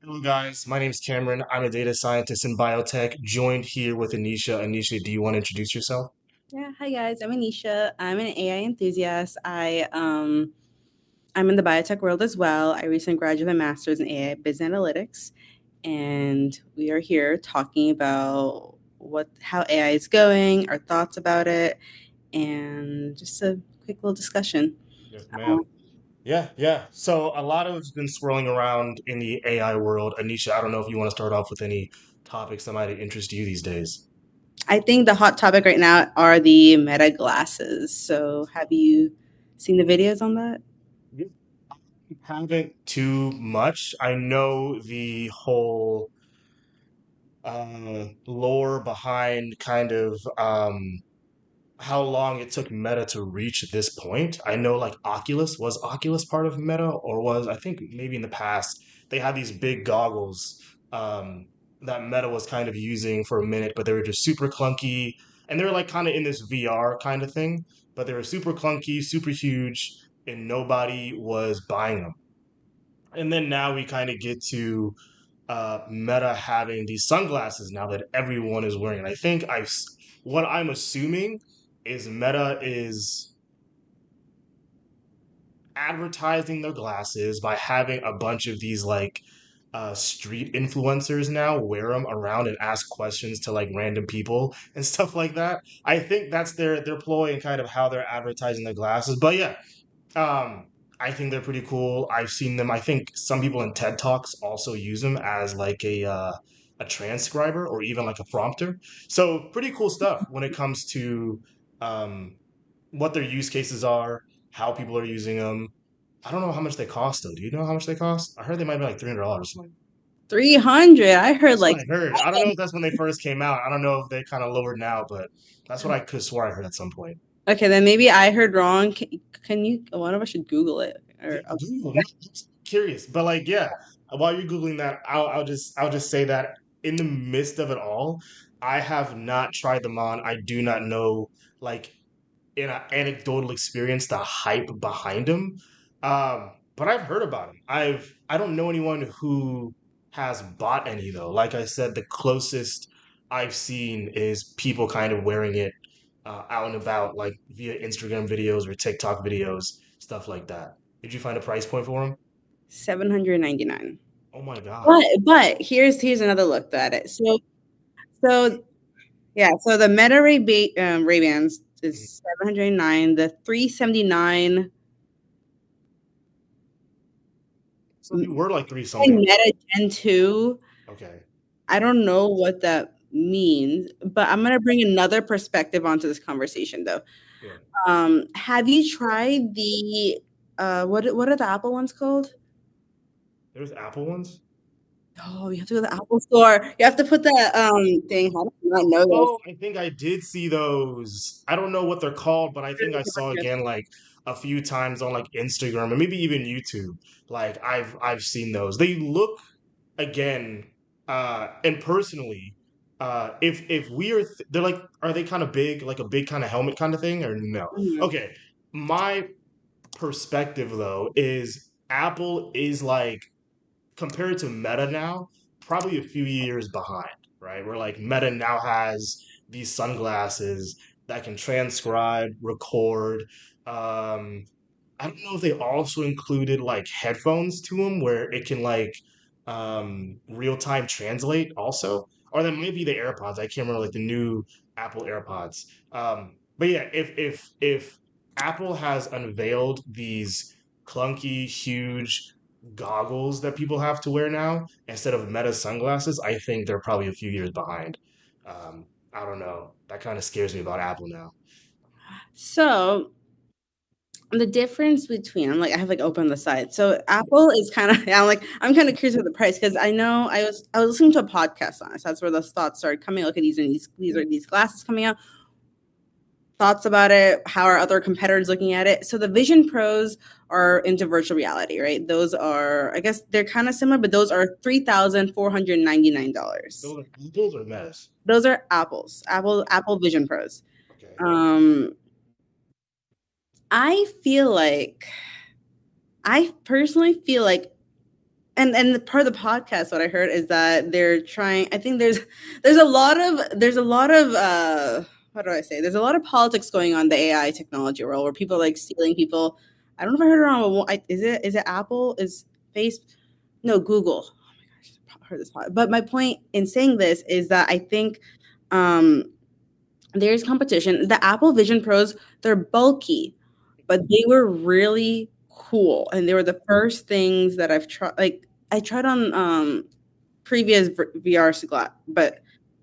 Hello, guys. My name is Cameron. I'm a data scientist in biotech, joined here with Anisha. Anisha, do you want to introduce yourself? Yeah, hi guys. I'm Anisha. I'm an AI enthusiast. I'm in the biotech world as well. I recently graduated with a master's in AI business analytics, and we are here talking about what how AI is going, our thoughts about it, and just a quick little discussion. Yes, Um, ma'am. Yeah. So a lot of it's been swirling around in the AI world. Anisha, I don't know if you want to start off with any topics that might interest you these days. I think the hot topic right now are the Meta glasses. So, have you seen the videos on that? Yeah. Haven't too much. I know the whole lore behind kind of how long it took Meta to reach this point. I know like Oculus was Oculus part of Meta or was I think maybe in the past they had these big goggles that Meta was kind of using for a minute, but they were just super clunky and they were like kind of in this VR kind of thing, but they were super clunky, super huge, and nobody was buying them. And then now we kind of get to Meta having these sunglasses now that everyone is wearing. And I think what I'm assuming is Meta is advertising their glasses by having a bunch of these like street influencers now wear them around and ask questions to like random people and stuff like that. I think that's their ploy and kind of how they're advertising their glasses. But yeah, um, I think they're pretty cool. I've seen them. I think some people in TED Talks also use them as like a transcriber or even like a prompter. So pretty cool stuff when it comes to um, what their use cases are, how people are using them. I don't know how much they cost though. Do you know how much they cost? I heard they might be like $300 or something. 300. I heard That's what like I heard. I don't know if that's when they first came out. I don't know if they kind of lowered now, but that's what I could swear I heard at some point. okay, then maybe I heard wrong. Can you? One of us should Google it. Yeah, Or Google. No, I'm just curious, but like, yeah. While you're googling that, I'll just say that in the midst of it all, I have not tried them on. I do not know, like, in an anecdotal experience, the hype behind them. But I've heard about them. I don't know anyone who has bought any though. Like I said, the closest I've seen is people kind of wearing it out and about, like via Instagram videos or TikTok videos, stuff like that. Did you find a price point for them? 799. Oh my God. But here's another look at it. So yeah, so the Meta Ray Bans Mhm. is 709. The 379 So they were like three something. Meta Gen 2. Okay. I don't know what that means, but I'm gonna bring another perspective onto this conversation though. Yeah. Have you tried the what are the Apple ones called? There's Apple ones. Oh, you have to go to the Apple store. You have to put the thing. How do you not know this? Oh, I think I did see those. I don't know what they're called, but I think I saw again like a few times on like Instagram and maybe even YouTube. Like I've seen those. They look again and personally if we are they're like are they kind of big like a big kind of helmet kind of thing or no? Mhm. Okay. My perspective though is Apple is like compared to Meta now, probably a few years behind, right? Where like Meta now has these sunglasses that can transcribe, record. Um, I don't know if they also included like headphones to them where it can like real time translate also. Or that might be the AirPods. I can't remember like the new Apple AirPods. But yeah, if Apple has unveiled these clunky, huge goggles that people have to wear now instead of Meta sunglasses, I think they're probably a few years behind. I don't know. That kind of scares me about Apple now. So the difference between I have like open the site. So Apple is kind of I'm kind of curious about the price because I know I was listening to a podcast on it. So that's where those thoughts started coming. Look at these are these glasses coming out. Thoughts about it. How are other competitors looking at it? So the Vision Pros are into virtual reality, right? Those are I guess they're kind of similar, but those are $3,499. Those are Apples or Metas? Those are Apple Vision Pros. Okay. Um, I feel like I personally feel like and the part of the podcast what I heard is that they're trying. I think there's a lot of how do I say? There's a lot of politics going on in the AI technology world where people are like stealing people. I don't know if I heard it wrong. But is it Apple? Is Face? No, Google. Oh my gosh, I heard this part. But my point in saying this is that I think um, there's competition. The Apple Vision Pros, they're bulky, but they were really cool, and they were the first things that I've tried. Like I tried on previous VR glass, but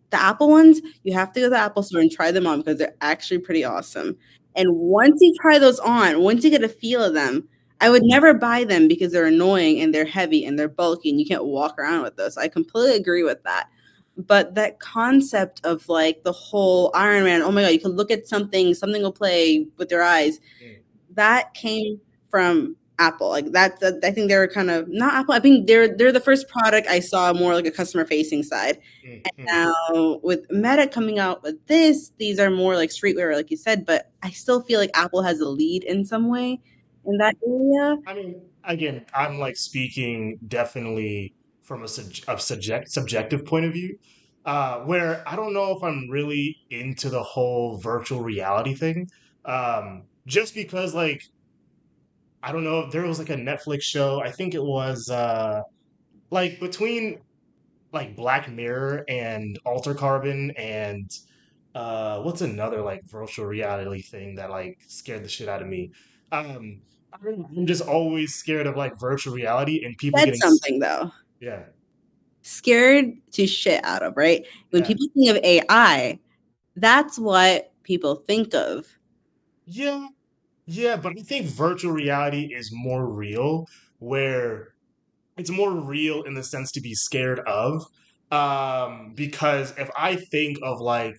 the Apple ones, you have to go to the Apple store and try them on because they're actually pretty awesome. And once you try those on, once you get a feel of them, I would never buy them because they're annoying and they're heavy and they're bulky and you can't walk around with those. I completely agree with that. But that concept of like the whole Iron Man, oh my God, you can look at something, something will play with your eyes, Mm, that came from Apple. Like that, I think they're kind of not Apple. I think they're the first product I saw more like a customer facing side. mm, And mm. now with Meta coming out with this, these are more like streetwear, like you said. But I still feel like Apple has a lead in some way in that area. I mean, again, I'm like speaking definitely from a subjective point of view, where I don't know if I'm really into the whole virtual reality thing. Just because like I don't know, there was like a Netflix show, I think it was like between like Black Mirror and Alter Carbon and what's another like virtual reality thing that like scared the shit out of me? I don't know, I'm just always scared of like virtual reality and people Said getting something though. yeah, Scared to shit out of, right? When yeah. people think of AI, that's what people think of. Yeah, yeah, but I think virtual reality is more real, where it's more real in the sense to be scared of. Because if I think of like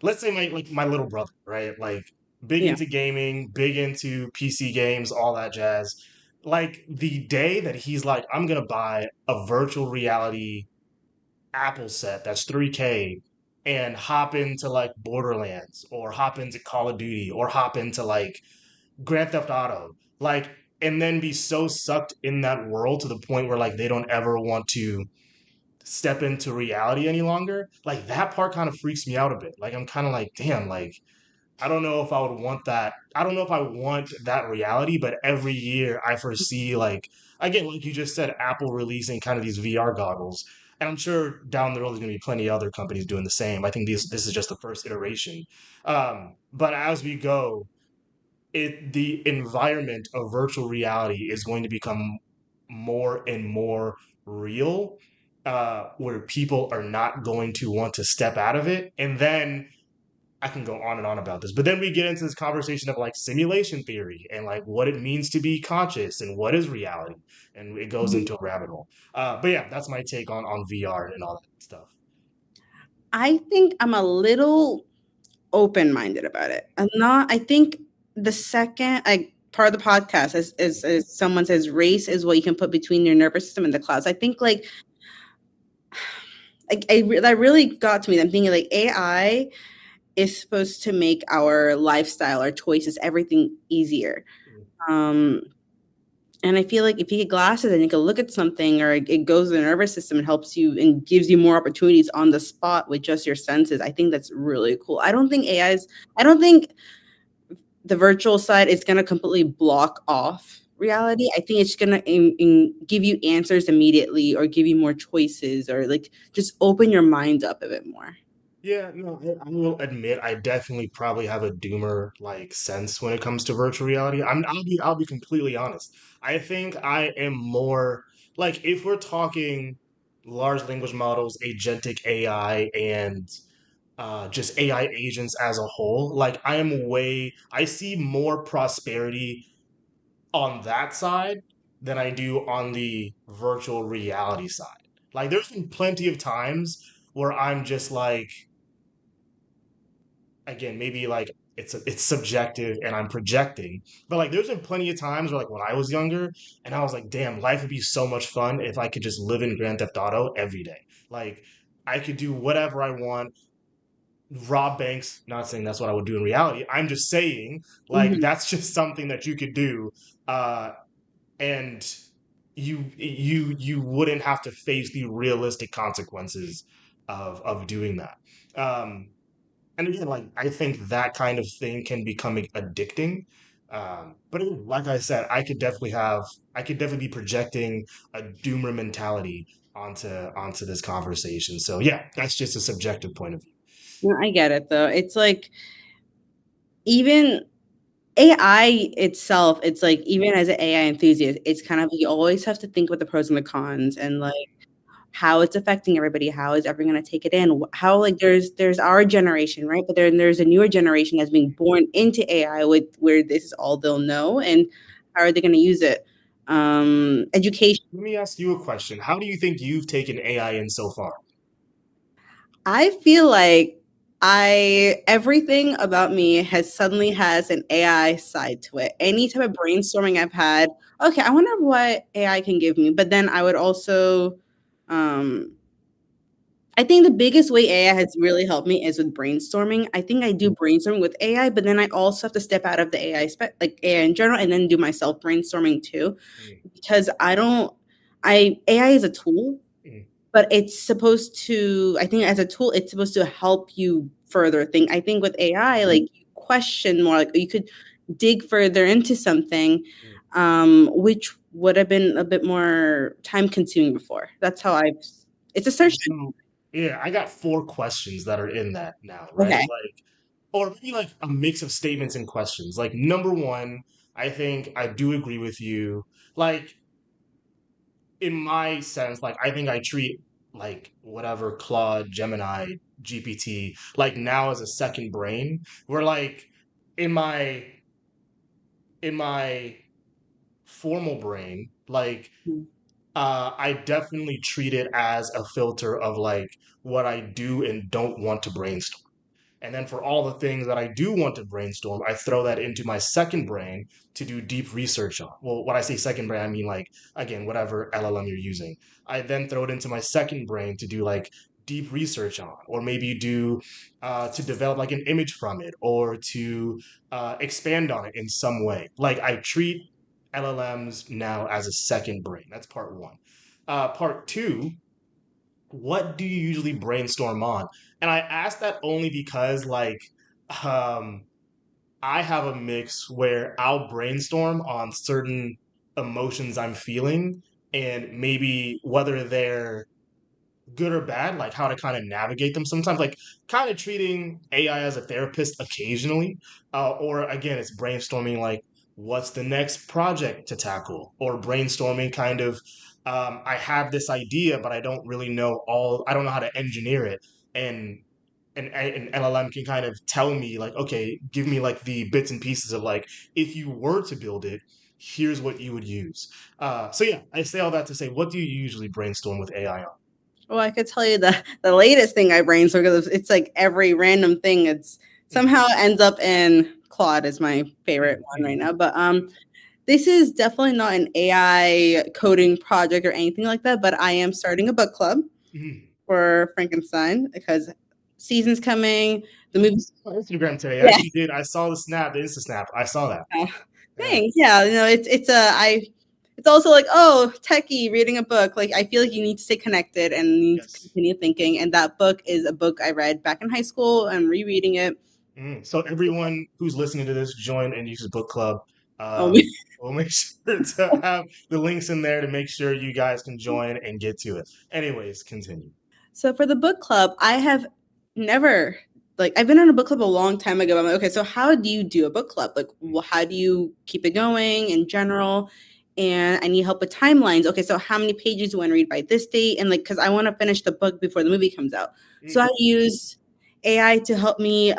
let's say my little brother, right? Like big Yeah. into gaming, big into PC games, all that jazz. Like the day that he's like, I'm gonna buy a virtual reality Apple set that's 3K and hop into like Borderlands or hop into Call of Duty or hop into like Grand Theft Auto, like, and then be so sucked in that world to the point where like they don't ever want to step into reality any longer. Like that part kind of freaks me out a bit. Like I'm kind of like, damn, like I don't know if I would want that. I don't know if I want that reality, but every year I foresee like again, like you just said, Apple releasing kind of these VR goggles. And I'm sure down the road there's gonna be plenty of other companies doing the same. I think this is just the first iteration. But as we go, the environment of virtual reality is going to become more and more real, where people are not going to want to step out of it. And then I can go on and on about this, but then we get into this conversation of like simulation theory and like what it means to be conscious and what is reality, and it goes into a rabbit hole. But yeah, that's my take on VR and all that stuff. I think I'm a little open-minded about it. I'm not. I think the second like part of the podcast is someone says race is what you can put between your nervous system and the clouds. I think that really got to me. I'm thinking like AI is supposed to make our lifestyle, our choices, everything easier. Um, and I feel like if you get glasses and you can look at something or it goes to the nervous system and helps you and gives you more opportunities on the spot with just your senses, I think that's really cool. I don't think the virtual side is going to completely block off reality. I think it's going to give you answers immediately or give you more choices or like just open your mind up a bit more. Yeah, no, I will admit I definitely probably have a doomer like sense when it comes to virtual reality. I'll be completely honest. I think I am more like if we're talking large language models, agentic AI, and just AI agents as a whole, like I see more prosperity on that side than I do on the virtual reality side. Like there's been plenty of times where I'm just like again, maybe like it's subjective and I'm projecting, but like there's been plenty of times where like when I was younger and I was like, damn, life would be so much fun if I could just live in Grand Theft Auto every day. Like I could do whatever I want, rob banks. Not saying that's what I would do in reality. I'm just saying like Mhm. that's just something that you could do. And you wouldn't have to face the realistic consequences of doing that. Um, and again, like I think that kind of thing can become addicting. But again, like I said, I could definitely be projecting a doomer mentality onto this conversation. So yeah, that's just a subjective point of view. No, I get it though. It's like even AI itself, it's like even as an AI enthusiast, it's kind of you always have to think with the pros and the cons and like how it's affecting everybody, how is everyone going to take it in, how like there's our generation, right? But then there's a newer generation that's being born into AI with where this is all they'll know and how are they going to use it? Education. Let me ask you a question. How do you think you've taken AI in so far? I feel like I everything about me has suddenly has an AI side to it. Any type of brainstorming I've had, okay, I wonder what AI can give me. But then I would also um I think the biggest way AI has really helped me is with brainstorming. I think I do brainstorming with AI, but then I also have to step out of the like AI in general, and then do my self brainstorming too, Mm, because I don't. I AI is a tool, mm, but it's supposed to. I think as a tool, it's supposed to help you further think. I think with AI, like you question more, like you could dig further into something, mm. which would have been a bit more time consuming before. That's how I've. It's a search. So yeah, I got four questions that are in that now, right? Okay. Like, or maybe like a mix of statements and questions. Like number one, I think I do agree with you. Like in my sense, like I think I treat like whatever Claude, Gemini, GPT, like now as a second brain. Where like in my in my formal brain, like I definitely treat it as a filter of like what I do and don't want to brainstorm. And then for all the things that I do want to brainstorm, I throw that into my second brain to do deep research on. Well, when I say second brain, I mean like, again, whatever LLM you're using. I then throw it into my second brain to do like deep research on, or maybe do to develop like an image from it, or to expand on it in some way. Like I treat LLMs now as a second brain. That's part one. Part two, what do you usually brainstorm on? And I ask that only because like um I have a mix where I'll brainstorm on certain emotions I'm feeling and maybe whether they're good or bad, like how to kind of navigate them sometimes, like kind of treating AI as a therapist occasionally. Or again, it's brainstorming like what's the next project to tackle, or brainstorming kind of, I have this idea, but I don't know how to engineer it. And an LLM can kind of tell me like, okay, give me like the bits and pieces of like, if you were to build it, here's what you would use. So yeah, I say all that to say, what do you usually brainstorm with AI on? Well, I could tell you the latest thing I brainstormed because it's like every random thing. It's Mm, somehow ends up in Claude is my favorite mm, one right mm, now. But this is definitely not an AI coding project or anything like that. But I am starting a book club mm. for Frankenstein because season's coming. The I movie, just saw Instagram today. I yeah. actually did. I saw the snap, the Insta snap. I saw that. Yeah. Yeah. Thanks. Yeah, it's a I. It's also like, oh, techie reading a book. Like I feel like you need to stay connected and need to Yes. continue thinking. And that book is a book I read back in high school. I'm rereading it. So everyone who's listening to this, join and use the book club. Oh, We'll make sure to have the links in there to make sure you guys can join and get to it. Anyways, continue. so for the book club, I have never like I've been in a book club a long time ago. I'm like, okay, so how do you do a book club? Like, how do you keep it going in general? And I need help with timelines. Okay, so how many pages do I want to read by this date? And like, because I want to finish the book before the movie comes out. So I Mm, use AI to help me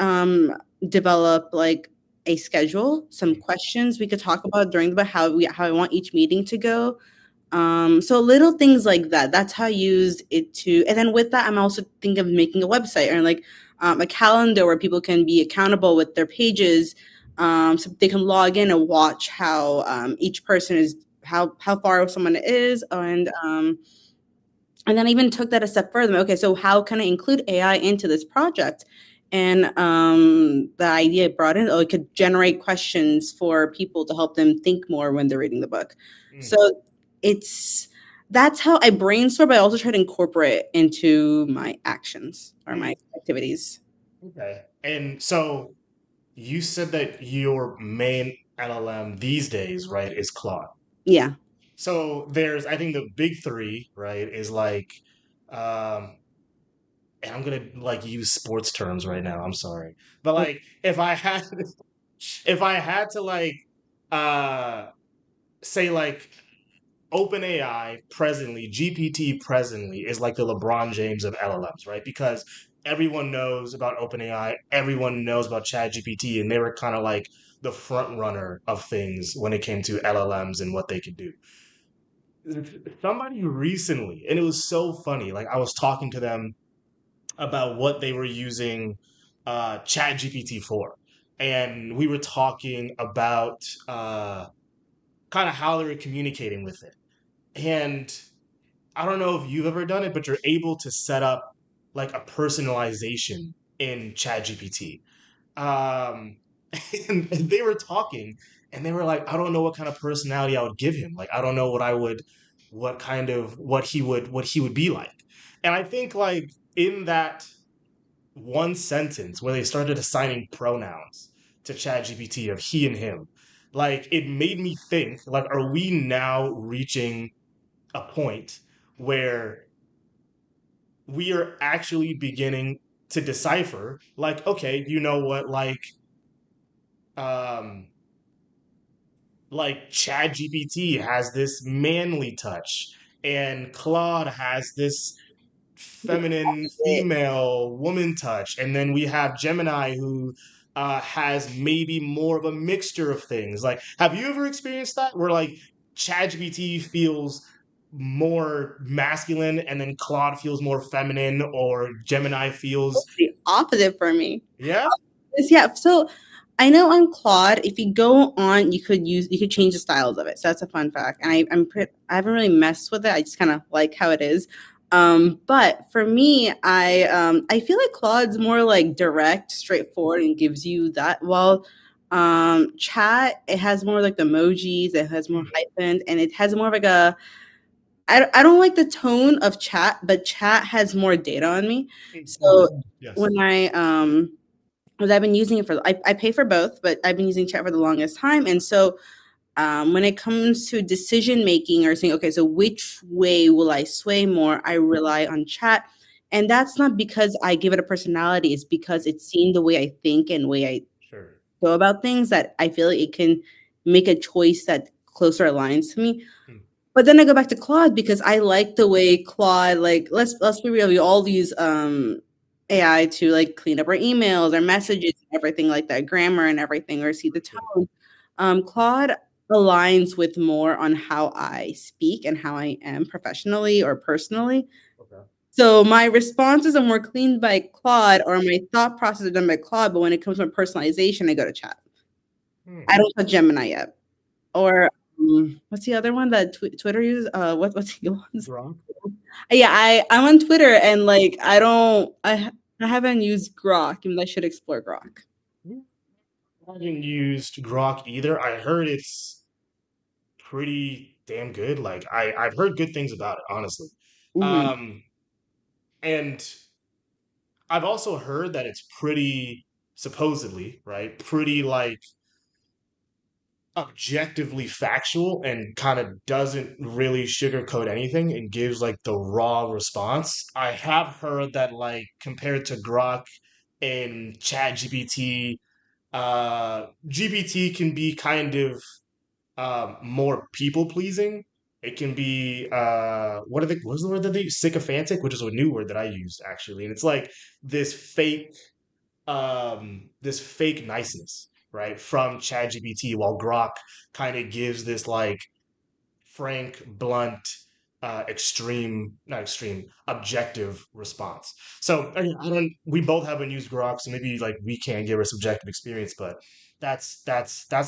develop like a schedule, some mm, questions we could talk about during the book, how I want each meeting to go, so little things like that. That's how I use it to, and then with that, I'm also thinking of making a website or like a calendar where people can be accountable with their pages, so they can log in and watch how each person is, how far someone is, and then I even took that a step further. Okay, so how can I include AI into this project? And the idea brought in, oh, it could generate questions for people to help them think more when they're reading the book. mm. So it's that's how I brainstorm, but I also try to incorporate it into my actions or Hmm, my activities. okay. And so you said that your main LLM these days, right, is Claude. Yeah. So there's, I think the big three, right, is like, um, and I'm gonna like use sports terms right now. I'm sorry, but Oh, like if I had, if I had to like, uh, say like OpenAI presently, GPT presently is like the LeBron James of LLMs, right? Because everyone knows about OpenAI, everyone knows about ChatGPT, and they were kind of like the front runner of things when it came to LLMs and what they could do. Somebody recently, and it was so funny, like I was talking to them about what they were using ChatGPT for. And we were talking about kind of how they were communicating with it. And I don't know if you've ever done it, but you're able to set up like a personalization in ChatGPT. Um, and they were talking, and they were like, I don't know what kind of personality I would give him. Like, I don't know what I would, what kind of what he would be like. And I think like in that one sentence where they started assigning pronouns to ChatGPT of he and him, like it made me think, like, are we now reaching a point where we are actually beginning to decipher like okay you know what um like Chad GPT has this manly touch and Claude has this feminine female woman touch and then we have Gemini who has maybe more of a mixture of things. Like have you ever experienced that where like ChatGPT feels more masculine and then Claude feels more feminine or Gemini feels the opposite for me. yeah. Yeah, so I know on Claude, if you go on, you could change the styles of it. So that's a fun fact. And I haven't really messed with it. I just kind of like how it is. But for me, I feel like Claude's more like direct, straightforward, and gives you that. While Chat, it has more like the emojis, it has more Mm, hyphens, and it has more of like a I don't like the tone of Chat, but Chat has more data on me. mm, So yes. when I because I've been using it for I pay for both, but I've been using chat for the longest time. And so when it comes to decision making or saying, okay, so which way will I sway more, I rely on chat. And that's not because I give it a personality, it's because it's seen the way I think and way I Sure. go about things that I feel like it can make a choice that closer aligns to me. Mm, But then I go back to Claude because I like the way Claude, like let's be real, we all use AI to like clean up our emails, our messages, and everything like that, grammar and everything, or see the sure. tone. Claude aligns with more on how I speak and how I am professionally or personally. Okay. So my responses are more cleaned by Claude, or my thought process are done by Claude. But when it comes to personalization, I go to Chat. Hmm. I don't touch Gemini yet. Or what's the other one that Twitter uses? What's Elon's? Gronk? Yeah, I'm on Twitter and like I haven't used Grok, and I should explore Grok. Hmm. I haven't used Grok either. I heard it's pretty damn good. Like I've heard good things about it, honestly. Mhm. Um, and I've also heard that it's pretty supposedly, right? Pretty like objectively factual and kind of doesn't really sugarcoat anything and gives like the raw response. I have heard that like compared to Grok and Chat GPT, GPT can be kind of more people pleasing. It can be what's the word that they use? Sycophantic, which is a new word that I used actually. And it's like this fake this fake niceness, right, from ChatGPT, while Grok kind of gives this like frank, blunt, extreme, not extreme, objective response. So I don't. We both haven't used Grok, so maybe like we can't give a subjective experience, but that's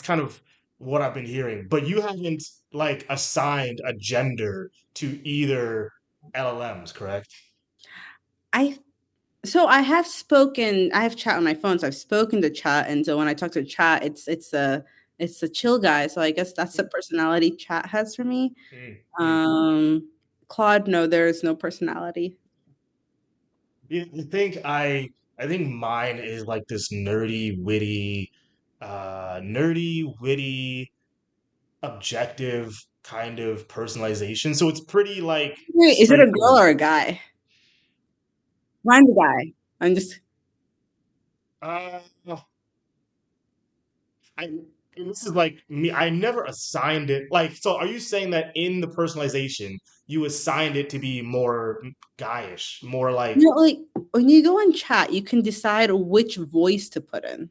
kind of what I've been hearing. But you haven't like assigned a gender to either LLMs, correct? I I have chat on my phone, so I've spoken to chat, and so when I talk to chat, it's it's a chill guy. So I guess that's the personality chat has for me. Mm, mm. Um, Claude, no, there is no personality. You think I think mine is like this nerdy, witty, objective kind of personalization. So it's pretty like Wait, is it a girl straightforward. or a guy? Mine's a guy. I'm just Uh, I and this is like me. I never assigned it. Like, so are you saying that in the personalization you assigned it to be more guyish, more like, like when you go in chat, you can decide which voice to put in,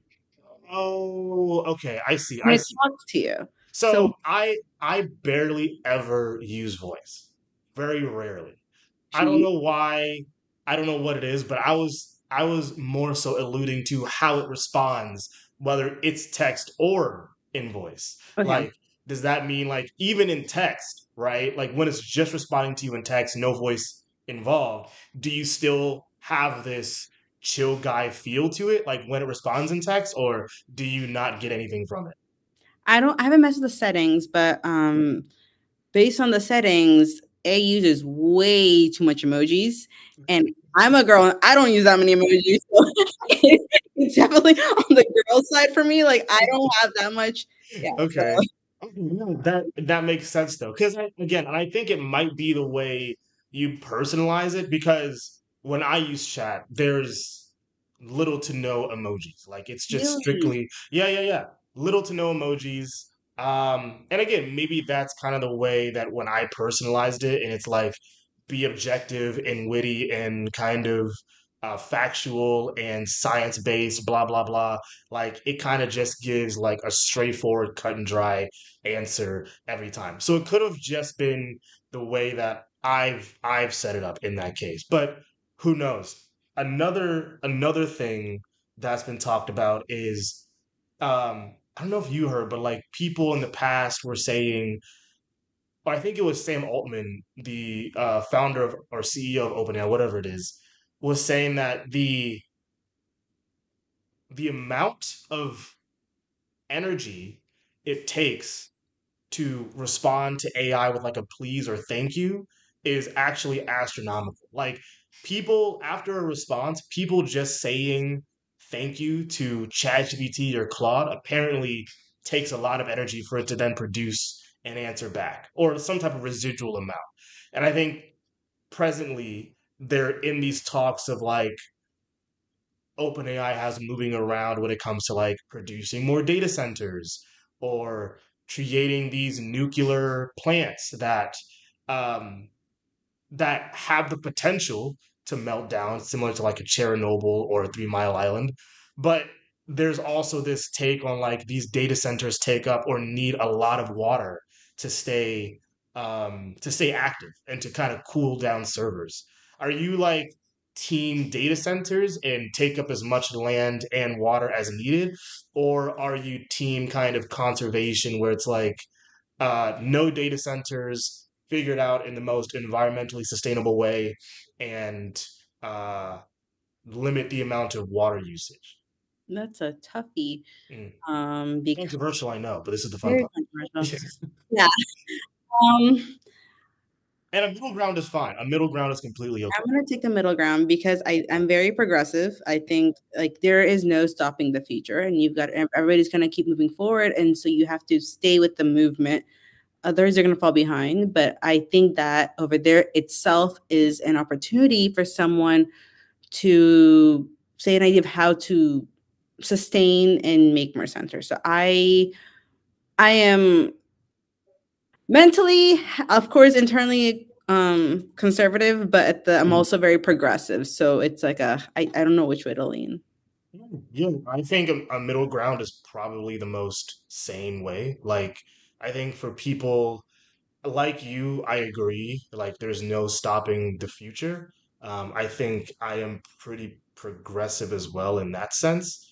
oh, okay, I see, and I it see. talks to you. So So I barely ever use voice. Very rarely. I don't she know why. I don't know what it is, but I was more so alluding to how it responds, whether it's text or in voice. okay. Like, does that mean like even in text, right? Like when it's just responding to you in text, no voice involved, do you still have this chill guy feel to it, like when it responds in text, or do you not get anything from it? I haven't messed with the settings, but based on the settings, A uses way too much emojis, and I'm a girl and I don't use that many emojis. So it's definitely on the girl side for me. Like I don't have that much. Yeah. So Okay. Okay, no, that makes sense though, because again, and I think it might be the way you personalize it. Because when I use chat, there's little to no emojis. Like it's just really, strictly, yeah, yeah, yeah, little to no emojis. And again, maybe that's kind of the way that when I personalized it, and it's like be objective and witty and kind of factual and science based, blah blah blah. Like it kind of just gives like a straightforward, cut and dry answer every time. So it could have just been the way that I've set it up in that case. But who knows? Another thing that's been talked about is I don't know if you heard, but like people in the past were saying, or I think it was Sam Altman, the founder of or CEO of OpenAI, whatever it is, was saying that the amount of energy it takes to respond to AI with like a please or thank you is actually astronomical. Like people after a response, people just saying thank you to ChatGPT or Claude apparently takes a lot of energy for it to then produce an answer back or some type of residual amount. And I think presently they're in these talks of like OpenAI has moving around when it comes to like producing more data centers or creating these nuclear plants um, that have the potential to melt down, similar to like a Chernobyl or a 3 Mile Island. But there's also this take on like these data centers take up or need a lot of water to stay active and to kind of cool down servers. Are you like team data centers and take up as much land and water as needed, or are you team kind of conservation where it's like no data centers figured out in the most environmentally sustainable way and uh, limit the amount of water usage. that's a toughie. Mm. Because Controversial, I know, but this is the fun very part. controversial. Yeah. Um, And a middle ground is fine. A middle ground is completely okay. I'm gonna take the middle ground because I'm very progressive. I think like there is no stopping the future, and you've got everybody's gonna keep moving forward, and so you have to stay with the movement. Others are gonna fall behind, but I think that over there itself is an opportunity for someone to say an idea of how to sustain and make more center. So I am mentally, of course, internally conservative, but I'm Mm. also very progressive. So it's like I don't know which way to lean. Yeah, I think a middle ground is probably the most sane way. Like, I think for people like you, I agree. Like, there's no stopping the future. I think I am pretty progressive as well in that sense.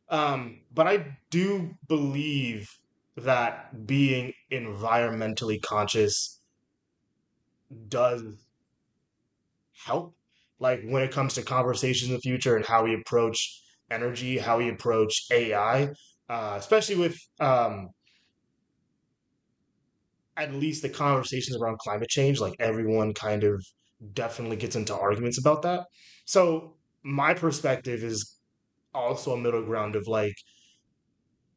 But I do believe that being environmentally conscious does help. Like, when it comes to conversations in the future and how we approach energy, how we approach AI, especially with at least the conversations around climate change, like everyone kind of definitely gets into arguments about that. So my perspective is also a middle ground of like,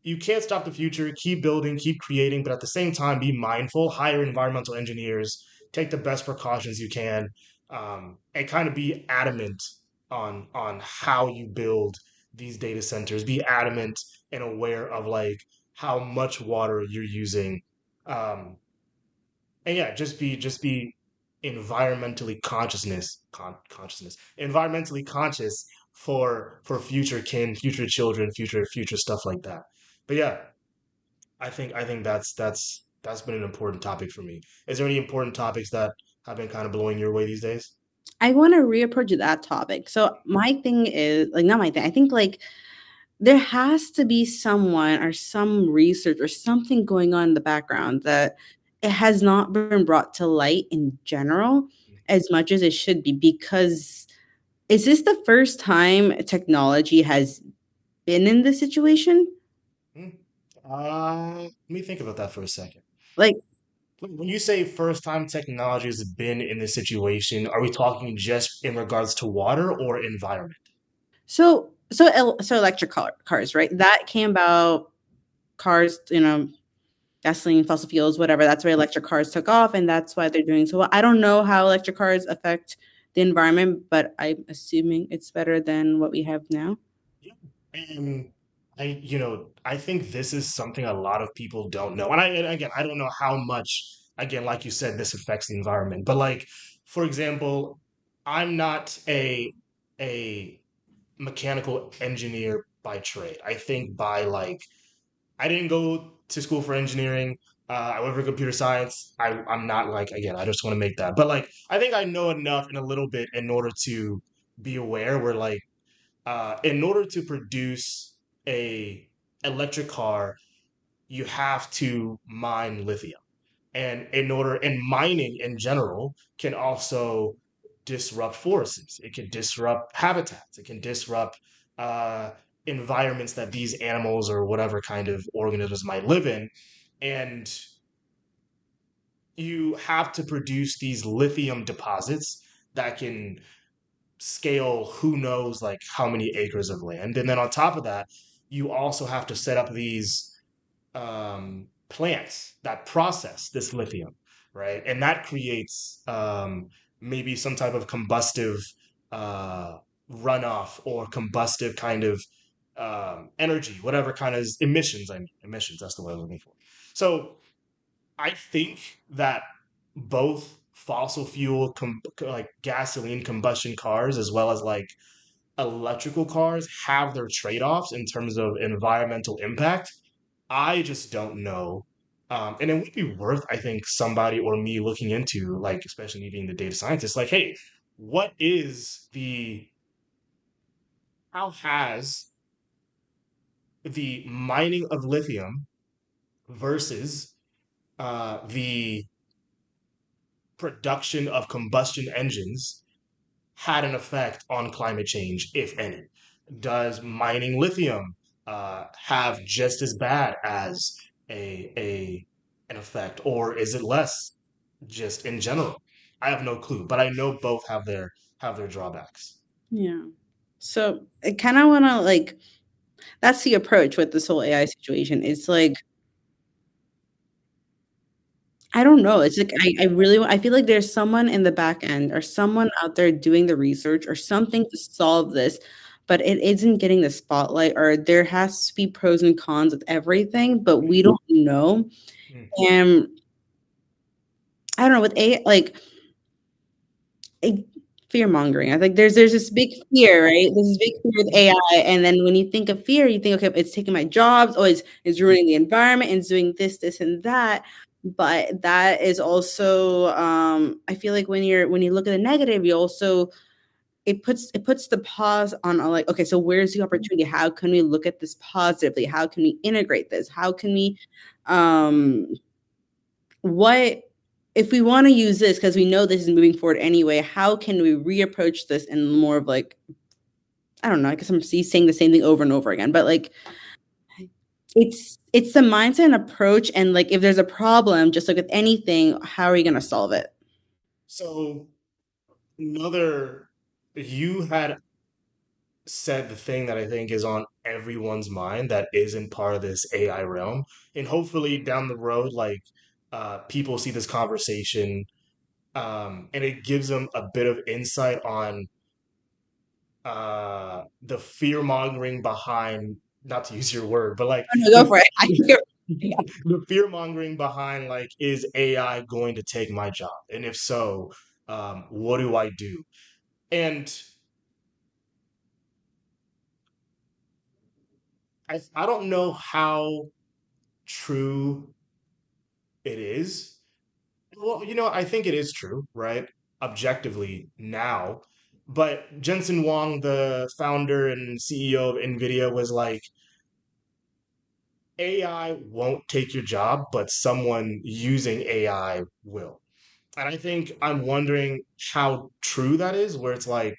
you can't stop the future, keep building, keep creating, but at the same time, be mindful, hire environmental engineers, take the best precautions you can, and kind of be adamant on how you build these data centers. Be adamant and aware of like how much water you're using. And yeah, just be environmentally conscious for future kin, future children, future stuff like that. But yeah, I think that's been an important topic for me. Is there any important topics that have been kind of blowing your way these days? I want to reapproach that topic. So my thing is like not my thing. I think like there has to be someone or some research or something going on in the background that it has not been brought to light in general as much as it should be, because is this the first time technology has been in this situation? Hmm. Let me think about that for a second. Like, When you say first time technology has been in this situation, are we talking just in regards to water or environment? so electric cars, right? That came about, cars, gasoline, fossil fuels, whatever. That's where electric cars took off, and that's why they're doing so well. I don't know how electric cars affect the environment, but I'm assuming it's better than what we have now. Yeah. And I think this is something a lot of people don't know. And again, I don't know how much, again, like you said, this affects the environment. But like, for example, I'm not a mechanical engineer by trade. I think by like, I didn't go to school for engineering. I went for computer science. I'm not like, again, I just want to make that. But like, I think I know enough in a little bit in order to be aware where like in order to produce a electric car, you have to mine lithium. And mining in general can also disrupt forests. It can disrupt habitats. It can disrupt uh, environments that these animals or whatever kind of organisms might live in. And you have to produce these lithium deposits that can scale who knows like how many acres of land. And then on top of that, you also have to set up these plants that process this lithium, right? And that creates maybe some type of combustive uh, runoff or combustive kind of energy, whatever kind of emissions. I mean, emissions. That's the word I'm looking for. So I think that both fossil fuel, like gasoline combustion cars, as well as like electrical cars, have their trade offs in terms of environmental impact. I just don't know. And it would be worth, I think, somebody or me looking into, like, especially me being the data scientist, like, hey, what is how has the mining of lithium versus the production of combustion engines had an effect on climate change, if any? Does mining lithium have just as bad as a an effect, or is it less, just in general? I have no clue, but I know both have their drawbacks. Yeah. So I kind of want to like, that's the approach with this whole AI situation. It's like, I don't know. It's like I really I feel like there's someone in the back end or someone out there doing the research or something to solve this, but it isn't getting the spotlight, or there has to be pros and cons with everything, but we don't know. Mm, And I don't know with AI, like fear mongering. I think there's this big fear, right? There's this big fear with AI, and then when you think of fear, you think, okay, it's taking my jobs, or it's ruining the environment, and it's doing this, and that. But that is also, I feel like when you look at the negative, you also it puts the pause on like, okay, so where's the opportunity? How can we look at this positively? How can we integrate this? How can we, um, what if we want to use this because we know this is moving forward anyway, how can we reapproach this in more of like, I don't know, I guess I'm saying the same thing over and over again, but like It's the mindset and approach, and like if there's a problem, just like with anything, how are you gonna solve it? So another, you had said the thing that I think is on everyone's mind that isn't part of this AI realm, and hopefully down the road, like people see this conversation, and it gives them a bit of insight on the fear mongering behind, not to use your word, but like Oh, no, go the for it. I think yeah. the fear mongering behind like, is AI going to take my job? And if so, what do I do? And I don't know how true it is. Well, I think it is true, right? Objectively now. But Jensen Huang, the founder and CEO of NVIDIA, was like, AI won't take your job, but someone using AI will. And I think I'm wondering how true that is, where it's like,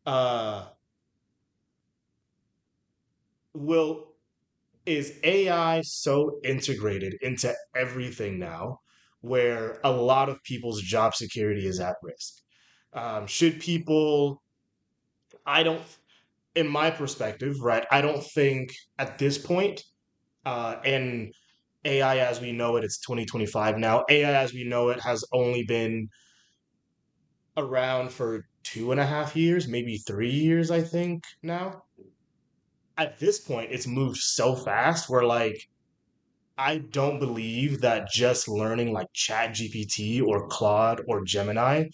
uh, will is AI so integrated into everything now where a lot of people's job security is at risk? Should people, I don't, in my perspective, right, I don't think at this point, and AI as we know it, it's 2025 now. AI as we know it has only been around for 2.5 years, maybe 3 years, I think now. At this point, it's moved so fast where like I don't believe that just learning like Chat GPT or Claude or Gemini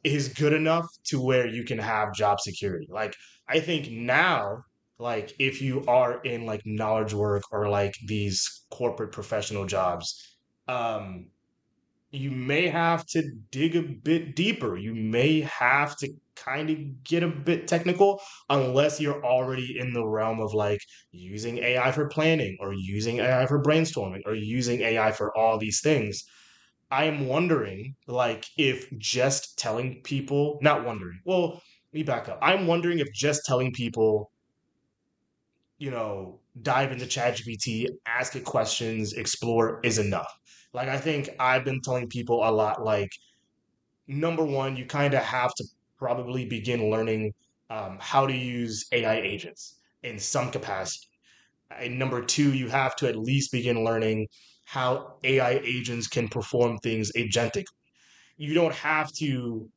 is good enough to where you can have job security. Like I think now, like if you are in like knowledge work or like these corporate professional jobs, um, you may have to dig a bit deeper. You may have to kind of get a bit technical unless you're already in the realm of like using AI for planning or using AI for brainstorming or using AI for all these things. I am wondering, like, if just telling people, not wondering, well, let me back up. I'm wondering if just telling people, dive into ChatGPT, ask it questions, explore is enough. Like, I think I've been telling people a lot, like, number one, you kind of have to probably begin learning how to use AI agents in some capacity. And number two, you have to at least begin learning how AI agents can perform things agentic. You don't have to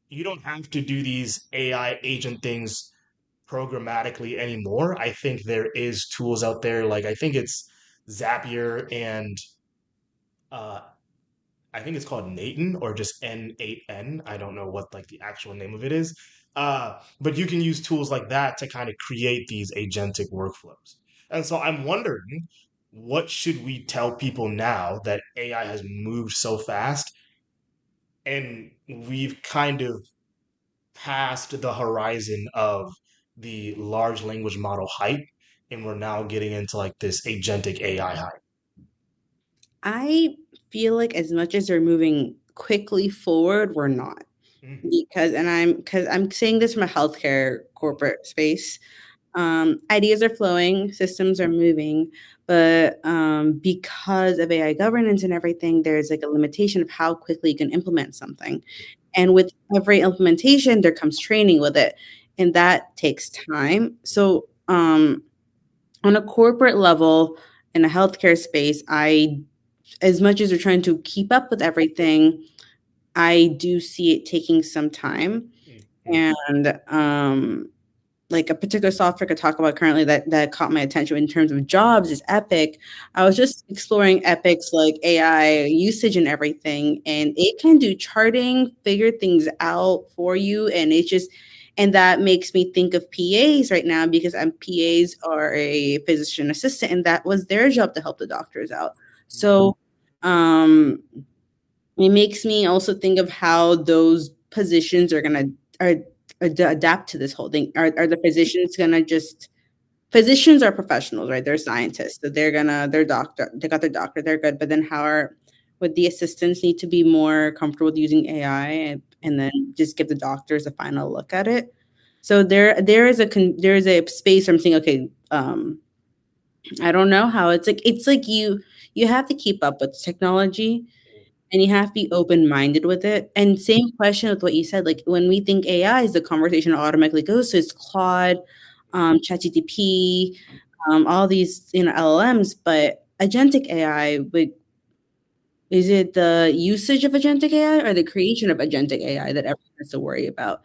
you don't have to do these AI agent things programmatically anymore. I think there is tools out there, like I think it's Zapier and uh, I think it's called Nathan or just N8N. I don't know what like the actual name of it is. But you can use tools like that to kind of create these agentic workflows. And so I'm wondering, what should we tell people now that AI has moved so fast and we've kind of passed the horizon of the large language model hype and we're now getting into like this agentic AI hype? I feel like as much as they're moving quickly forward, we're not. Mhm. Because I'm saying this from a healthcare corporate space. Ideas are flowing, systems are moving, but because of AI governance and everything, there's like a limitation of how quickly you can implement something. And with every implementation, there comes training with it, and that takes time. So, on a corporate level, in a healthcare space, as much as we're trying to keep up with everything, I do see it taking some time. Mhm. And like a particular software I could talk about currently that caught my attention in terms of jobs is Epic. I was just exploring Epic's like AI usage and everything, and it can do charting, figure things out for you, and that makes me think of PAs right now because PAs are a physician assistant, and that was their job to help the doctors out. So um, it makes me also think of how those positions are adapt to this whole thing. Are the physicians gonna just physicians are professionals, right? They're scientists, so they're doctor, they got their doctor, they're good. But then how are would the assistants need to be more comfortable with using AI and then just give the doctors a final look at it? So there is a space where I'm saying, okay, I don't know how. It's like you have to keep up with technology and you have to be open-minded with it. And same question with what you said, like when we think AI, is the conversation automatically goes to it's Claude, ChatGPT, all these LLMs, but agentic AI, like, is it the usage of agentic AI or the creation of agentic AI that everyone has to worry about?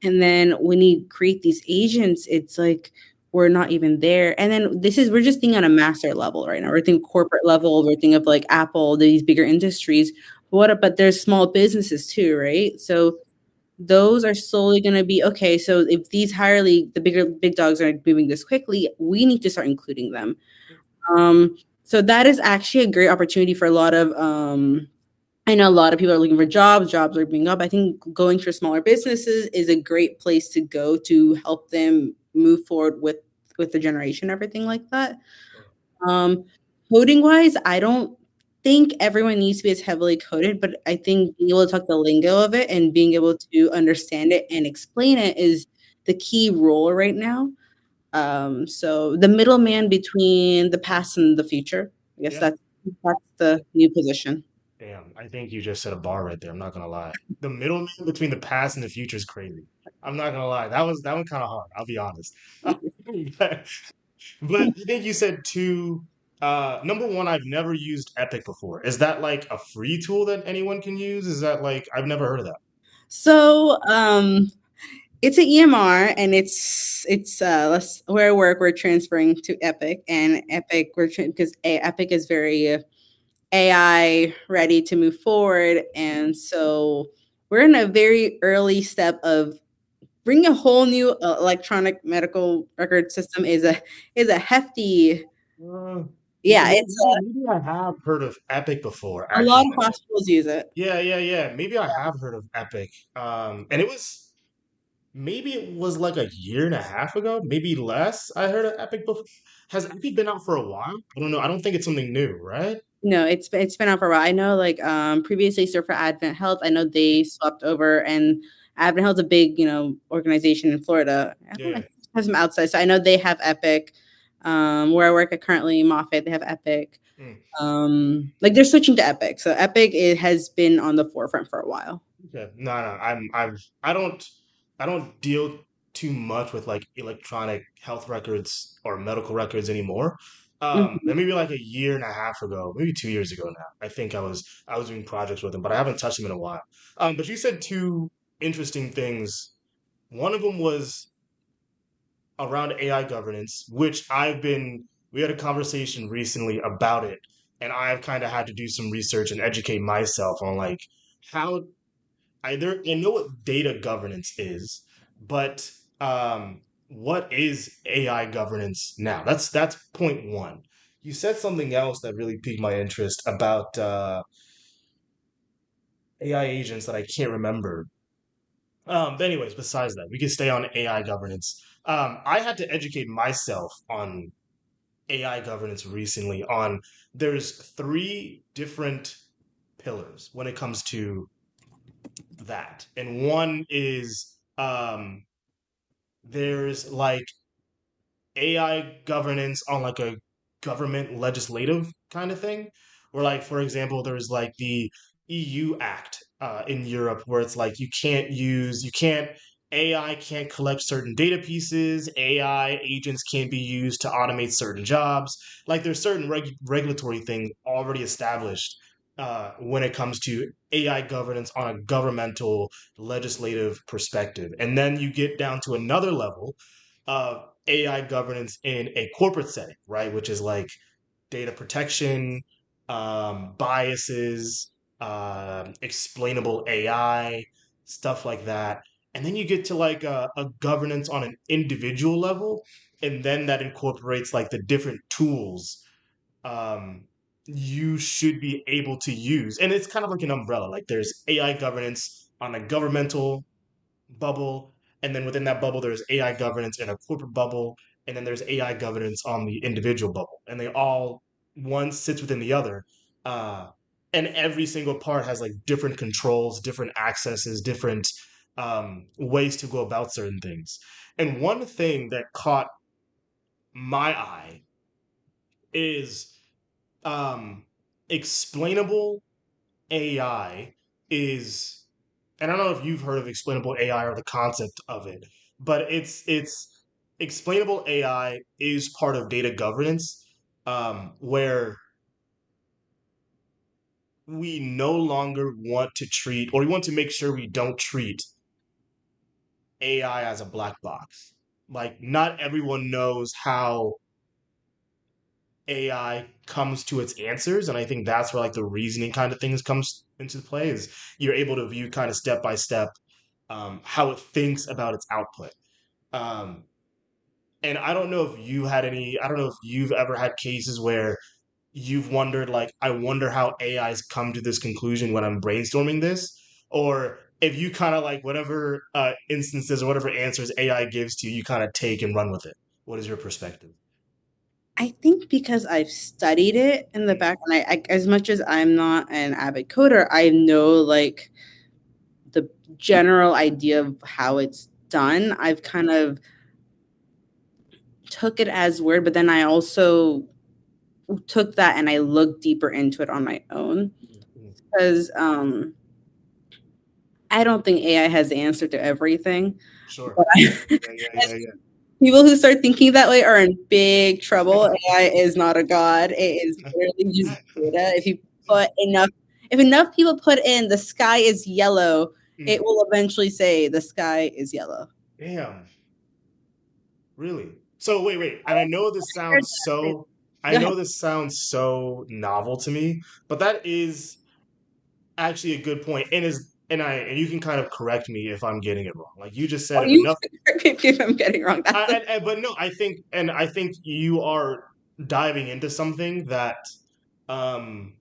And then when you create these agents, it's like we're not even there. And then we're just thinking on a master level right now. We're thinking corporate level, we're thinking of like Apple, these bigger industries. But there's small businesses too, right? So those are slowly gonna be okay. So if these higher league, the big dogs are moving this quickly, we need to start including them. So that is actually a great opportunity for a lot of I know a lot of people are looking for jobs. Jobs are being up. I think going for smaller businesses is a great place to go to help them move forward with the generation, everything like that. Um, Coding wise, I don't think everyone needs to be as heavily coded, but I think being able to talk the lingo of it and being able to understand it and explain it is the key role right now. So the middleman between the past and the future, I guess Yeah. that's the new position. Damn, I think you just set a bar right there. I'm not gonna lie. The middleman between the past and the future is crazy. I'm not gonna lie. That one kind of hard. I'll be honest. But, but I think you said two. Number one, I've never used Epic before. Is that like a free tool that anyone can use? Is that like I've never heard of that? So it's an EMR, and where I work. We're transferring to Epic, and Epic because Epic is very AI ready to move forward, and so we're in a very early step of bringing a whole new electronic medical record system. Is a hefty, Uh, yeah. It's maybe I have heard of Epic before, a lot actually. of hospitals use it. Yeah. Maybe I have heard of Epic. And it was maybe it was like a year and a half ago, maybe less. I heard of Epic before. Has Epic been out for a while? I don't know. I don't think it's something new, right? No, it's been out for a while. I know, like, previously served for Advent Health. I know they swapped over, and Advent Health's a big, organization in Florida. I don't Yeah. know, have some outside, so I know they have Epic. Where I work at currently, Moffitt, they have Epic. Mm. Like they're switching to Epic, so Epic it has been on the forefront for a while. Okay. No. I don't I don't deal too much with like electronic health records or medical records anymore. Mhm. And maybe like a year and a half ago, maybe 2 years ago now. I was doing projects with them, but I haven't touched them in a while. But you said two interesting things. One of them was around AI governance, which we had a conversation recently about it, and I've kind of had to do some research and educate myself on like how I know what data governance is, but what is AI governance now? That's point one. You said something else that really piqued my interest about AI agents that I can't remember. But anyways, besides that, we can stay on AI governance. I had to educate myself on AI governance recently on there's three different pillars when it comes to that. And one is there's like AI governance on like a government legislative kind of thing. Where like for example, there's like the EU Act in Europe where it's like you can't AI can't collect certain data pieces, AI agents can't be used to automate certain jobs. Like there's certain regulatory things already established when it comes to AI governance on a governmental legislative perspective. And then you get down to another level of AI governance in a corporate setting, right? Which is like data protection, biases, explainable AI, stuff like that. And then you get to like a governance on an individual level, and then that incorporates like the different tools um, you should be able to use. And it's kind of like an umbrella. Like there's AI governance on a governmental bubble, and then within that bubble, there's AI governance in a corporate bubble, and then there's AI governance on the individual bubble, and they all one sits within the other, uh, and every single part has like different controls, different accesses, different ways to go about certain things. And one thing that caught my eye is um, explainable AI is, and I don't know if you've heard of explainable AI or the concept of it, but it's explainable AI is part of data governance, where we no longer want to treat, or we want to make sure we don't treat AI as a black box. Like, not everyone knows how AI comes to its answers, and I think that's where like the reasoning kind of things comes into play. Is you're able to view kind of step by step how it thinks about its output. Um, and I don't know if you had any. I don't know if you've ever had cases where you've wondered, like, I wonder how AI's come to this conclusion when I'm brainstorming this, or if you kind of like whatever instances or whatever answers AI gives to you, you kind of take and run with it. What is your perspective? I think because I've studied it in the Mm, back, and I as much as I'm not an avid coder, I know like the general idea of how it's done. I've kind of took it as word, but then I also took that and I looked deeper into it on my own mm, mm. because I don't think AI has the answer to everything. Sure. But Yeah, yeah, yeah, people who start thinking that way are in big trouble. AI is not a god. It is literally just data. If enough people put in the sky is yellow, yeah. it will eventually say the sky is yellow. Damn, really? So wait. And I Go ahead. know this sounds so novel to me, but that is actually a good point. And you can kind of correct me if I'm getting it wrong. Like you just said, Oh, if you enough, if I'm getting wrong. That's the but no, I think you are diving into something that, um,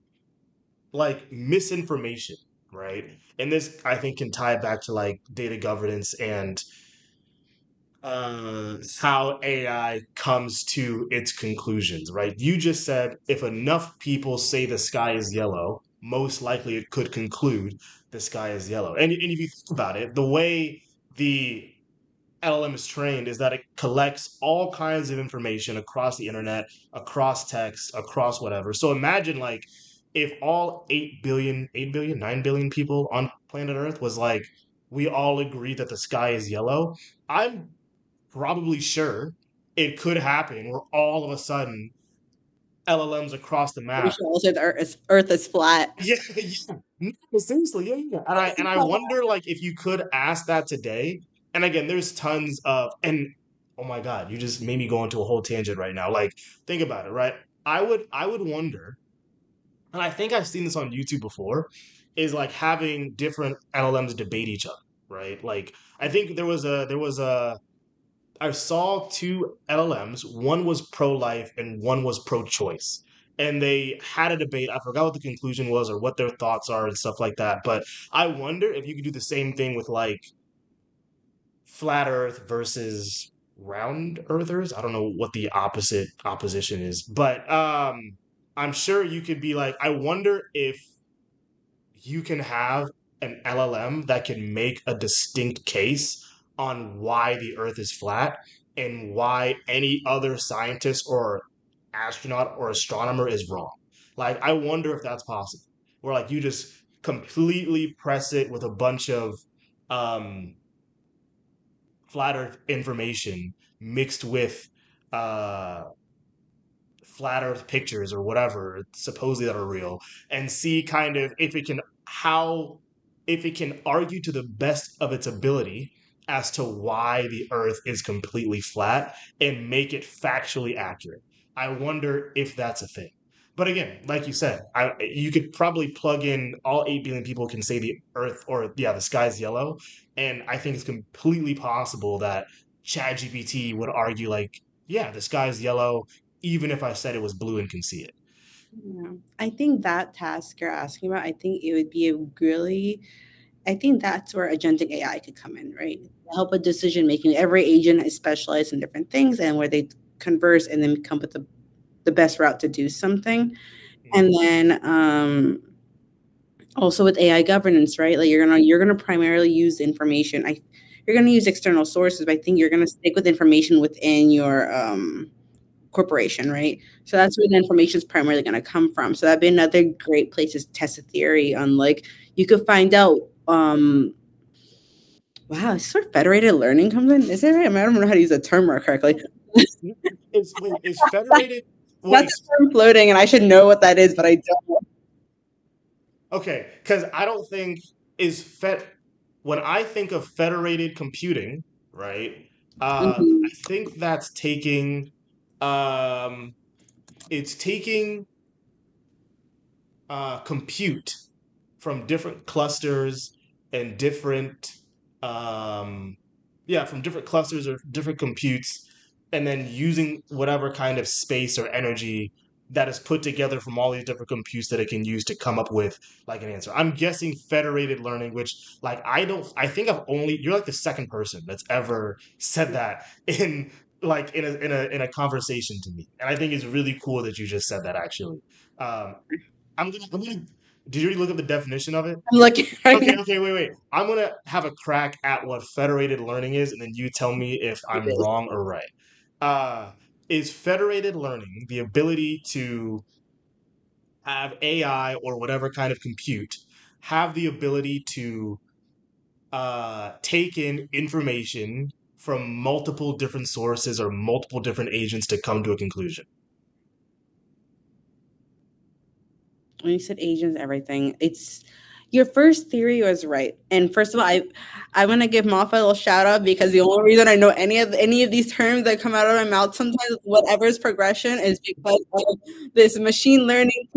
like misinformation, right? And this I think can tie back to like data governance and how AI comes to its conclusions, right? You just said if enough people say the sky is yellow, most likely it could conclude the sky is yellow. And if you think about it, the way the LLM is trained is that it collects all kinds of information across the internet, across text, across whatever. So imagine like if all 9 billion people on planet Earth was like, we all agree that the sky is yellow. I'm probably sure it could happen where all of a sudden LLMs across the map. also the Earth is flat. Yeah, yeah. No, seriously, yeah. And I wonder like if you could ask that today. And again, there's tons of and oh my God, you just made me go into a whole tangent right now. Like, think about it, right? I would wonder, and I think I've seen this on YouTube before, is like having different LLMs debate each other, right? Like I think there was a I saw two LLMs. One was pro life and one was pro choice. And they had a debate. I forgot what the conclusion was or what their thoughts are and stuff like that. But I wonder if you could do the same thing with like flat Earth versus round earthers. I don't know what the opposite opposition is, but I'm sure you could be like, I wonder if you can have an LLM that can make a distinct case on why the earth is flat and why any other scientist or astronaut or astronomer is wrong. Like, I wonder if that's possible. Where, like, you just completely press it with a bunch of um, flat earth information mixed with uh, flat earth pictures or whatever supposedly that are real and see kind of if it can argue to the best of its ability as to why the earth is completely flat and make it factually accurate. I wonder if that's a thing. But again, like you said, you could probably plug in all 8 billion people can say the earth or yeah the sky's yellow, and I think it's completely possible that ChatGPT would argue like yeah the sky's yellow even if I said it was blue and can see it. Yeah. I think that task you're asking about, I think it would be a really, I think that's where agentic AI could come in, right? Help with decision making. Every agent is specialized in different things and where they converse and then come up with the best route to do something. Mm, And then also with AI governance, right? Like you're gonna primarily use information. You're gonna use external sources, but I think you're gonna stick with information within your corporation, right? So that's where the information is primarily going to come from. So that'd be another great place to test a theory on, like, you could find out. Wow, is sort of federated learning comes in. Is it right? I, mean, I don't know how to use the term more correctly. Is wait, is federated That's wait, a term floating, and I should know what that is, but I don't. okay, because I don't think is fed when I think of federated computing, right? I Mhm. think that's taking um it's taking compute from different clusters and different um yeah, from different clusters or different computes, and then using whatever kind of space or energy that is put together from all these different computes that it can use to come up with like an answer. I'm guessing federated learning, which like I think I've only you're like the second person that's ever said that in like in a conversation to me, and I think it's really cool that you just said that actually. um I'm gonna. Did you already look up the definition of it? I'm looking right now. Okay, wait. I'm gonna have a crack at what federated learning is, and then you tell me if It I'm is. wrong or right. Uh, is federated learning the ability to have AI or whatever kind of compute have the ability to take in information from multiple different sources or multiple different agents to come to a conclusion? When you said Asians, everything, it's your first theory was right. And first of all, I want to give Moffat a little shout out because the only reason I know any of these terms that come out of my mouth sometimes, whatever's progression, is because of this machine learning.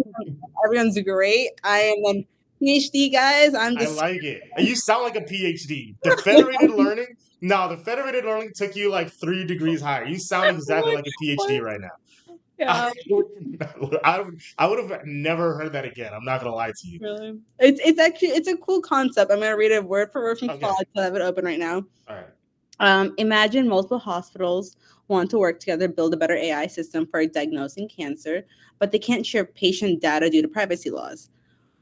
Everyone's great. I am a PhD, guys. I'm I just like it. You sound like a PhD. The federated learning, no, the federated learning took you like 3 degrees higher. You sound exactly like a PhD what? right now. I, Yeah. I would have never heard that again. I'm not gonna lie to you. Really? It's actually it's a cool concept. I'm gonna read it word for word from Okay, Claude. So I have it open right now. all right. Imagine multiple hospitals want to work together, build a better AI system for diagnosing cancer, but they can't share patient data due to privacy laws.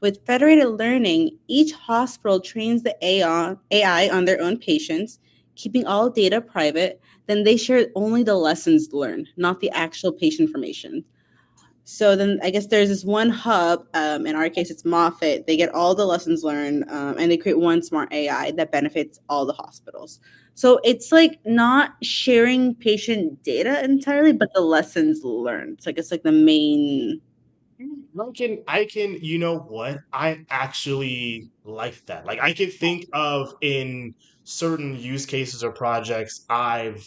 With federated learning, each hospital trains the AI on their own patients, keeping all data private. Then they share only the lessons learned, not the actual patient information. So then I guess there's this one hub. In our case, it's Moffitt. They get all the lessons learned, and they create one smart AI that benefits all the hospitals. So it's like not sharing patient data entirely, but the lessons learned. It's like it's like the main. You know what? I actually like that. Like, I can think of in certain use cases or projects I've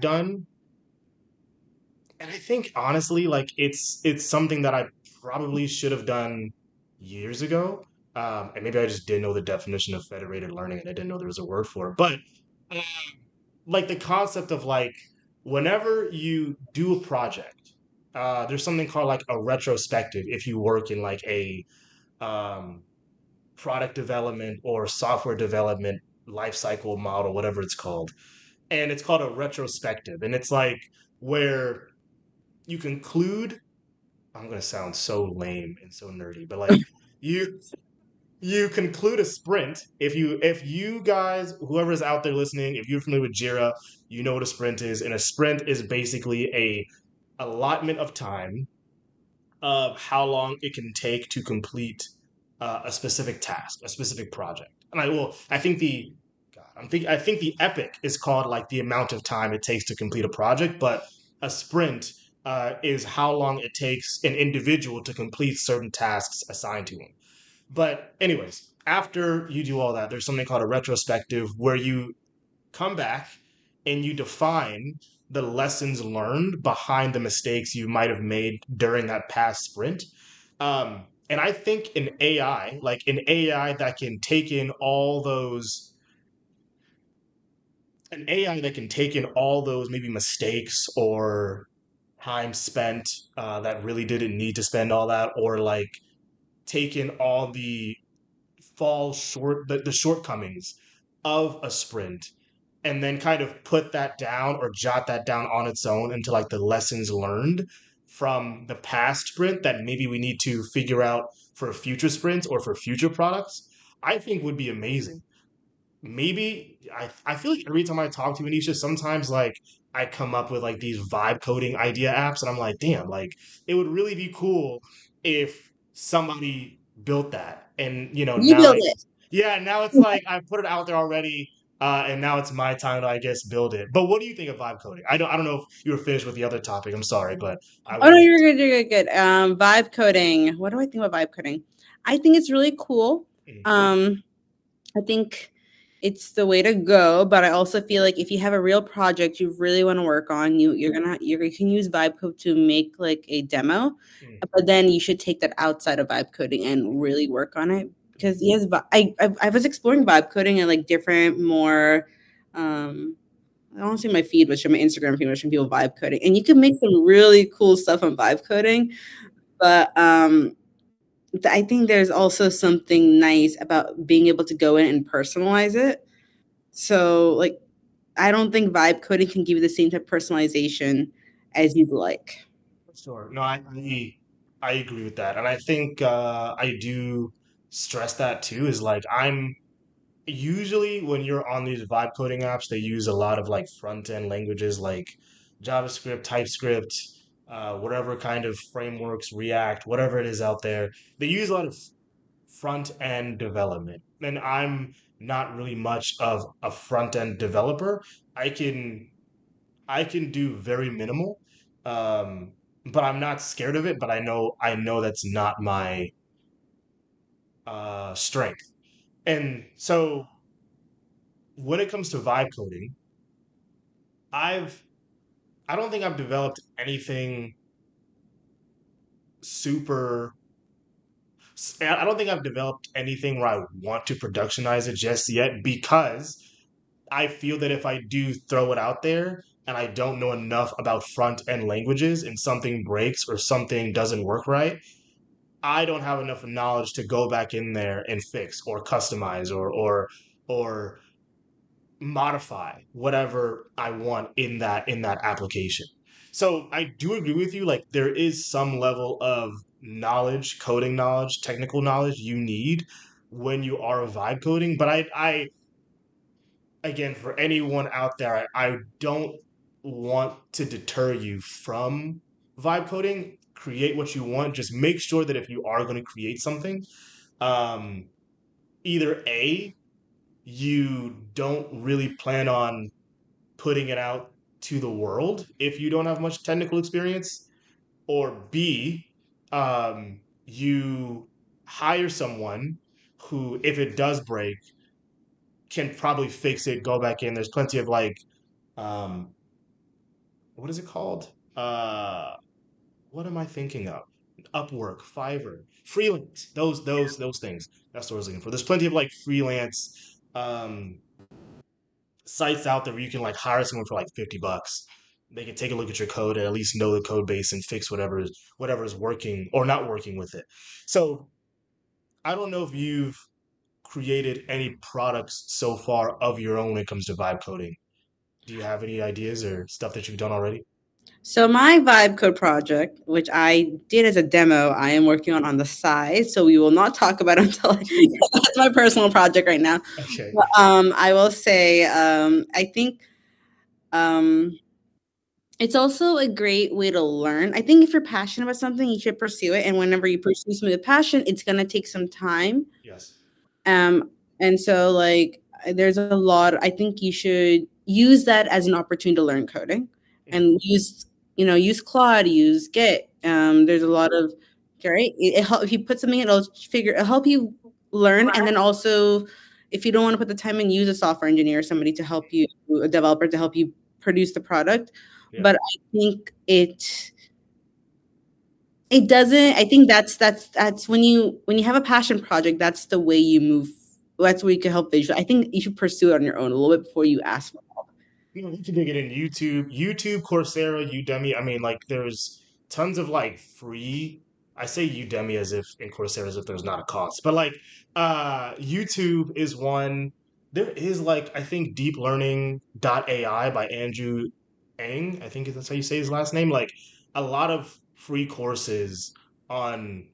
done. And I think honestly, like it's something that I probably should have done years ago. And maybe I just didn't know the definition of federated learning, and I didn't know there was a word for it. But uh, like the concept of like whenever you do a project, there's something called like a retrospective if you work in like a um, product development or software development lifecycle model, whatever it's called. And it's called a retrospective, and it's like where you conclude. I'm gonna sound so lame and so nerdy, but like you you conclude a sprint. If you guys, whoever's out there listening, if you're familiar with Jira, you know what a sprint is. And a sprint is basically a allotment of time of how long it can take to complete a specific task, a specific project. And I think the God, I think the epic is called like the amount of time it takes to complete a project, but a sprint is how long it takes an individual to complete certain tasks assigned to them. But anyways, after you do all that, there's something called a retrospective where you come back and you define the lessons learned behind the mistakes you might have made during that past sprint. And I think an AI that can take in all those, an AI that can take in all those maybe mistakes or time spent that really didn't need to spend all that, or like take in all the fall short, the shortcomings of a sprint, and then kind of put that down or jot that down on its own into like the lessons learned from the past sprint that maybe we need to figure out for future sprints or for future products, I think would be amazing. maybe I feel like every time I talk to Anisha, sometimes like I come up with like these vibe coding idea apps, and I'm like, damn, like it would really be cool if somebody built that. And You now build it's it. yeah, now it's like I put it out there already, and now it's my time to I guess build it. But what do you think of vibe coding? I don't know if you were finished with the other topic. I'm sorry, but I Oh no, wanted you're good. You're good. Good. Vibe coding. What do I think about vibe coding? I think it's really cool. to. Um, I think it's the way to go, but I also feel like if you have a real project you really want to work on, you can use vibe code to make like a demo, Mm, but then you should take that outside of vibe coding and really work on it mm, because yes, I was exploring vibe coding and like different more. Um, I don't see my feed, which on my Instagram feed, which people vibe coding, and you can make some really cool stuff on vibe coding. But I think there's also something nice about being able to go in and personalize it. So, like, I don't think vibe coding can give you the same type of personalization as you'd like. Sure. No, I agree with that, and I think I do stress that too. Is like I'm usually when you're on these vibe coding apps, they use a lot of like front end languages like JavaScript, TypeScript, whatever kind of frameworks, React, whatever it is out there. They use a lot of front end development, and I'm not really much of a front end developer. I can I can do very minimal, um, but I'm not scared of it. But I know that's not my strength. And so when it comes to vibe coding, I've I don't think I've developed anything super. I don't think I've developed anything where I want to productionize it just yet because I feel that if I do throw it out there and I don't know enough about front end languages and something breaks or something doesn't work right, I don't have enough knowledge to go back in there and fix or customize or modify whatever I want in that application. So I do agree with you. Like there is some level of knowledge, coding knowledge, technical knowledge you need when you are vibe coding. But I again, for anyone out there, I don't want to deter you from vibe coding. Create what you want. Just make sure that if you are going to create something, um, either A, you don't really plan on putting it out to the world if you don't have much technical experience, or B, you hire someone who, if it does break, can probably fix it, go back in. There's plenty of like, um, what is it called? Uh, what am I thinking of? Upwork, Fiverr, freelance, those things. That's what I was looking for. There's plenty of like freelance sites out there where you can like hire someone for like $50. They can take a look at your code and at least know the code base and fix whatever is working or not working with it. So I don't know if you've created any products so far of your own when it comes to vibe coding. Do you have any ideas or stuff that you've done already? So my vibe code project, which I did as a demo, I am working on the side. So we will not talk about it until that's my personal project right now. Okay. But, I will say, I think um, it's also a great way to learn. I think if you're passionate about something, you should pursue it. And whenever you pursue something with passion, it's gonna take some time. Yes. Um, and so like there's a lot. I think you should use that as an opportunity to learn coding, Mm, and use Claude, use Git. There's a lot of right. It help if you put something, it'll help you learn, and then also if you don't want to put the time in, use a software engineer, or somebody to help you, a developer to help you produce the product. yeah. But I think it doesn't. I think that's when you have a passion project, that's the way you move. That's where you can help visual. I think you should pursue it on your own a little bit before you ask for help. You can dig it in YouTube, Coursera, Udemy. I mean, like there's tons of like free. I say Udemy as if in Coursera as if there's not a cost, but like YouTube is one. There is like I think Deep Learning AI by Andrew Ng. I think that's how you say his last name. Like a lot of free courses on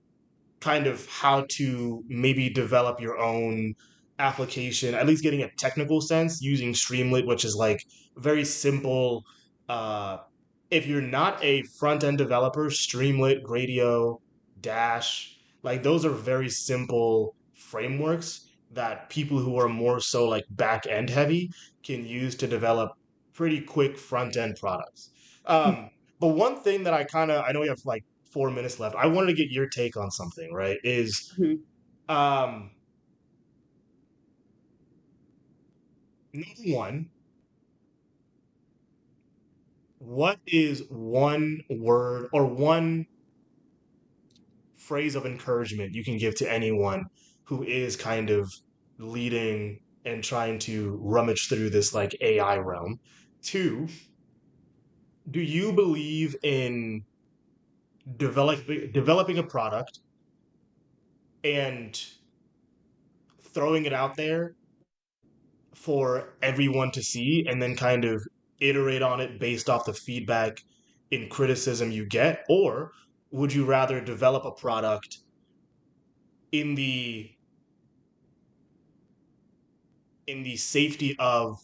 kind of how to maybe develop your own. application, at least getting a technical sense, using Streamlit, which is like very simple. Uh, if you're not a front end developer, Streamlit, Gradio, Dash, like those are very simple frameworks that people who are more so like back end heavy can use to develop pretty quick front end products. Um, but one thing that I know we have like 4 minutes left. I wanted to get your take on something, right? Is Mhm. um number one, what is one word or one phrase of encouragement you can give to anyone who is kind of leading and trying to rummage through this like AI realm? Two, do you believe in developing a product and throwing it out there for everyone to see and then kind of iterate on it based off the feedback and criticism you get? Or would you rather develop a product in the safety of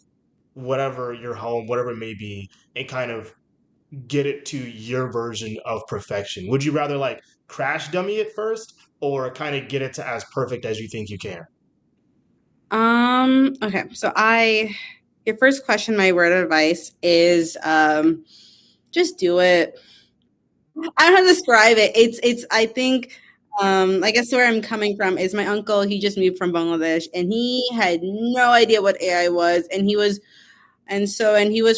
whatever your home, whatever it may be, and kind of get it to your version of perfection? Would you rather like crash dummy it first or kind of get it to as perfect as you think you can? Okay. So your first question, my word of advice is, just do it. I don't know how to describe it. I think, I guess where I'm coming from is my uncle, he just moved from Bangladesh and he had no idea what AI was. And he was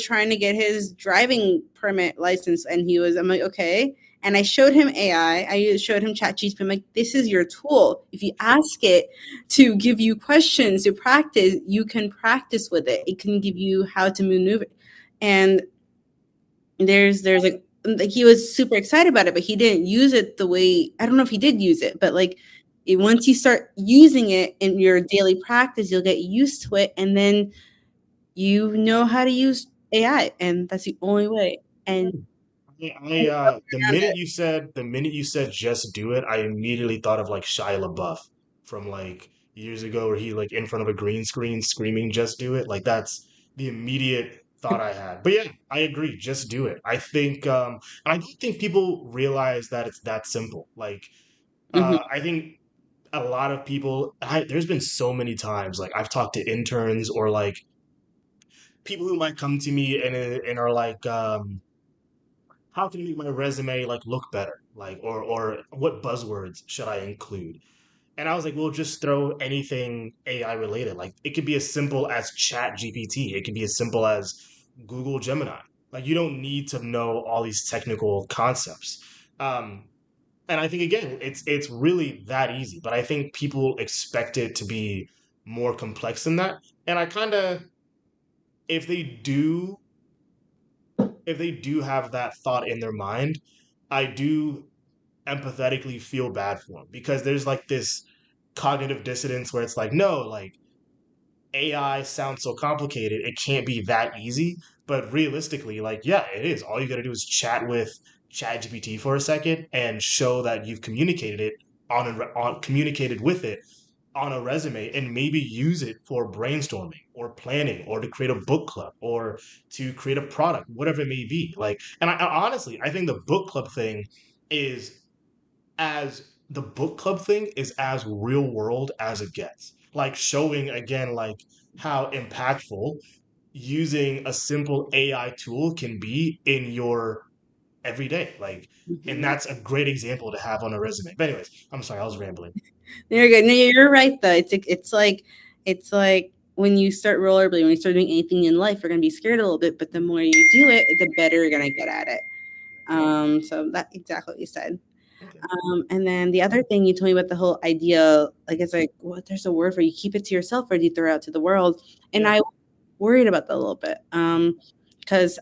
trying to get his driving permit license. I'm like, okay. And I showed him AI. I showed him ChatGPT. I'm like, this is your tool. If you ask it to give you questions to practice, you can practice with it. It can give you how to maneuver. And there's like he was super excited about it, but he didn't use it the way, I don't know if he did use it, but like once you start using it in your daily practice, you'll get used to it, and then you know how to use AI, and that's the only way. And The minute you said just do it, I immediately thought of like Shia LaBeouf from like years ago where he like in front of a green screen screaming just do it. Like that's the immediate thought I had. But yeah, I agree, just do it. I think I don't think people realize that it's that simple. Like Mhm, I think a lot of people there's been so many times like I've talked to interns or like people who might come to me and are like how can I make my resume like look better? Like or what buzzwords should I include? And I was like, well, just throw anything AI related. Like it could be as simple as Chat GPT. It could be as simple as Google Gemini. Like you don't need to know all these technical concepts. Um, and I think again, it's really that easy. But I think people expect it to be more complex than that. And I kind of, if they do if they do have that thought in their mind, I do empathetically feel bad for them because there's like this cognitive dissonance where it's like, no, like AI sounds so complicated, it can't be that easy. But realistically, like, yeah, it is. All you got to do is chat with ChatGPT for a second and show that you've communicated it on communicated with it on a resume and maybe use it for brainstorming or planning or to create a book club or to create a product, whatever it may be. Like, and honestly, I think the book club thing is the book club thing is as real world as it gets. Like showing again, like how impactful using a simple AI tool can be in your everyday. Like, and mhm. that's a great example to have on a resume. But anyways, I'm sorry, I was rambling. You're good. No, you're right though. It's like when you start rollerblading, when you start doing anything in life, you're gonna be scared a little bit, but the more you do it, the better you're gonna get at it. So that exactly what you said. Okay. And then the other thing you told me about the whole idea, like it's like, what, there's a word for, you keep it to yourself or do you throw it out to the world? And Yeah. I worried about that a little bit. Because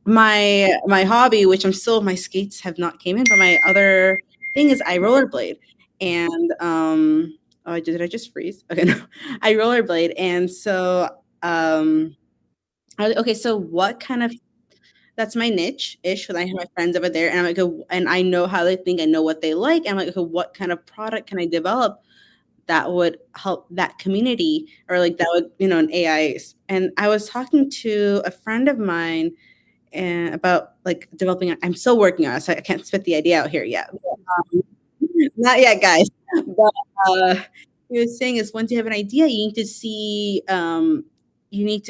my hobby, which I'm still, my skates have not came in, but my other thing is I rollerblade. And oh, did I just freeze? Okay, no. I rollerblade. And so okay, so what kind of, that's my niche ish when I have my friends over there and and I know how they think, I know what they like. And I'm like, okay, what kind of product can I develop that would help that community, or like that would, an AI. And I was talking to a friend of mine and about like developing. I'm still working on it, so I can't spit the idea out here yet. Not yet, guys. But he was saying is once you have an idea, you need to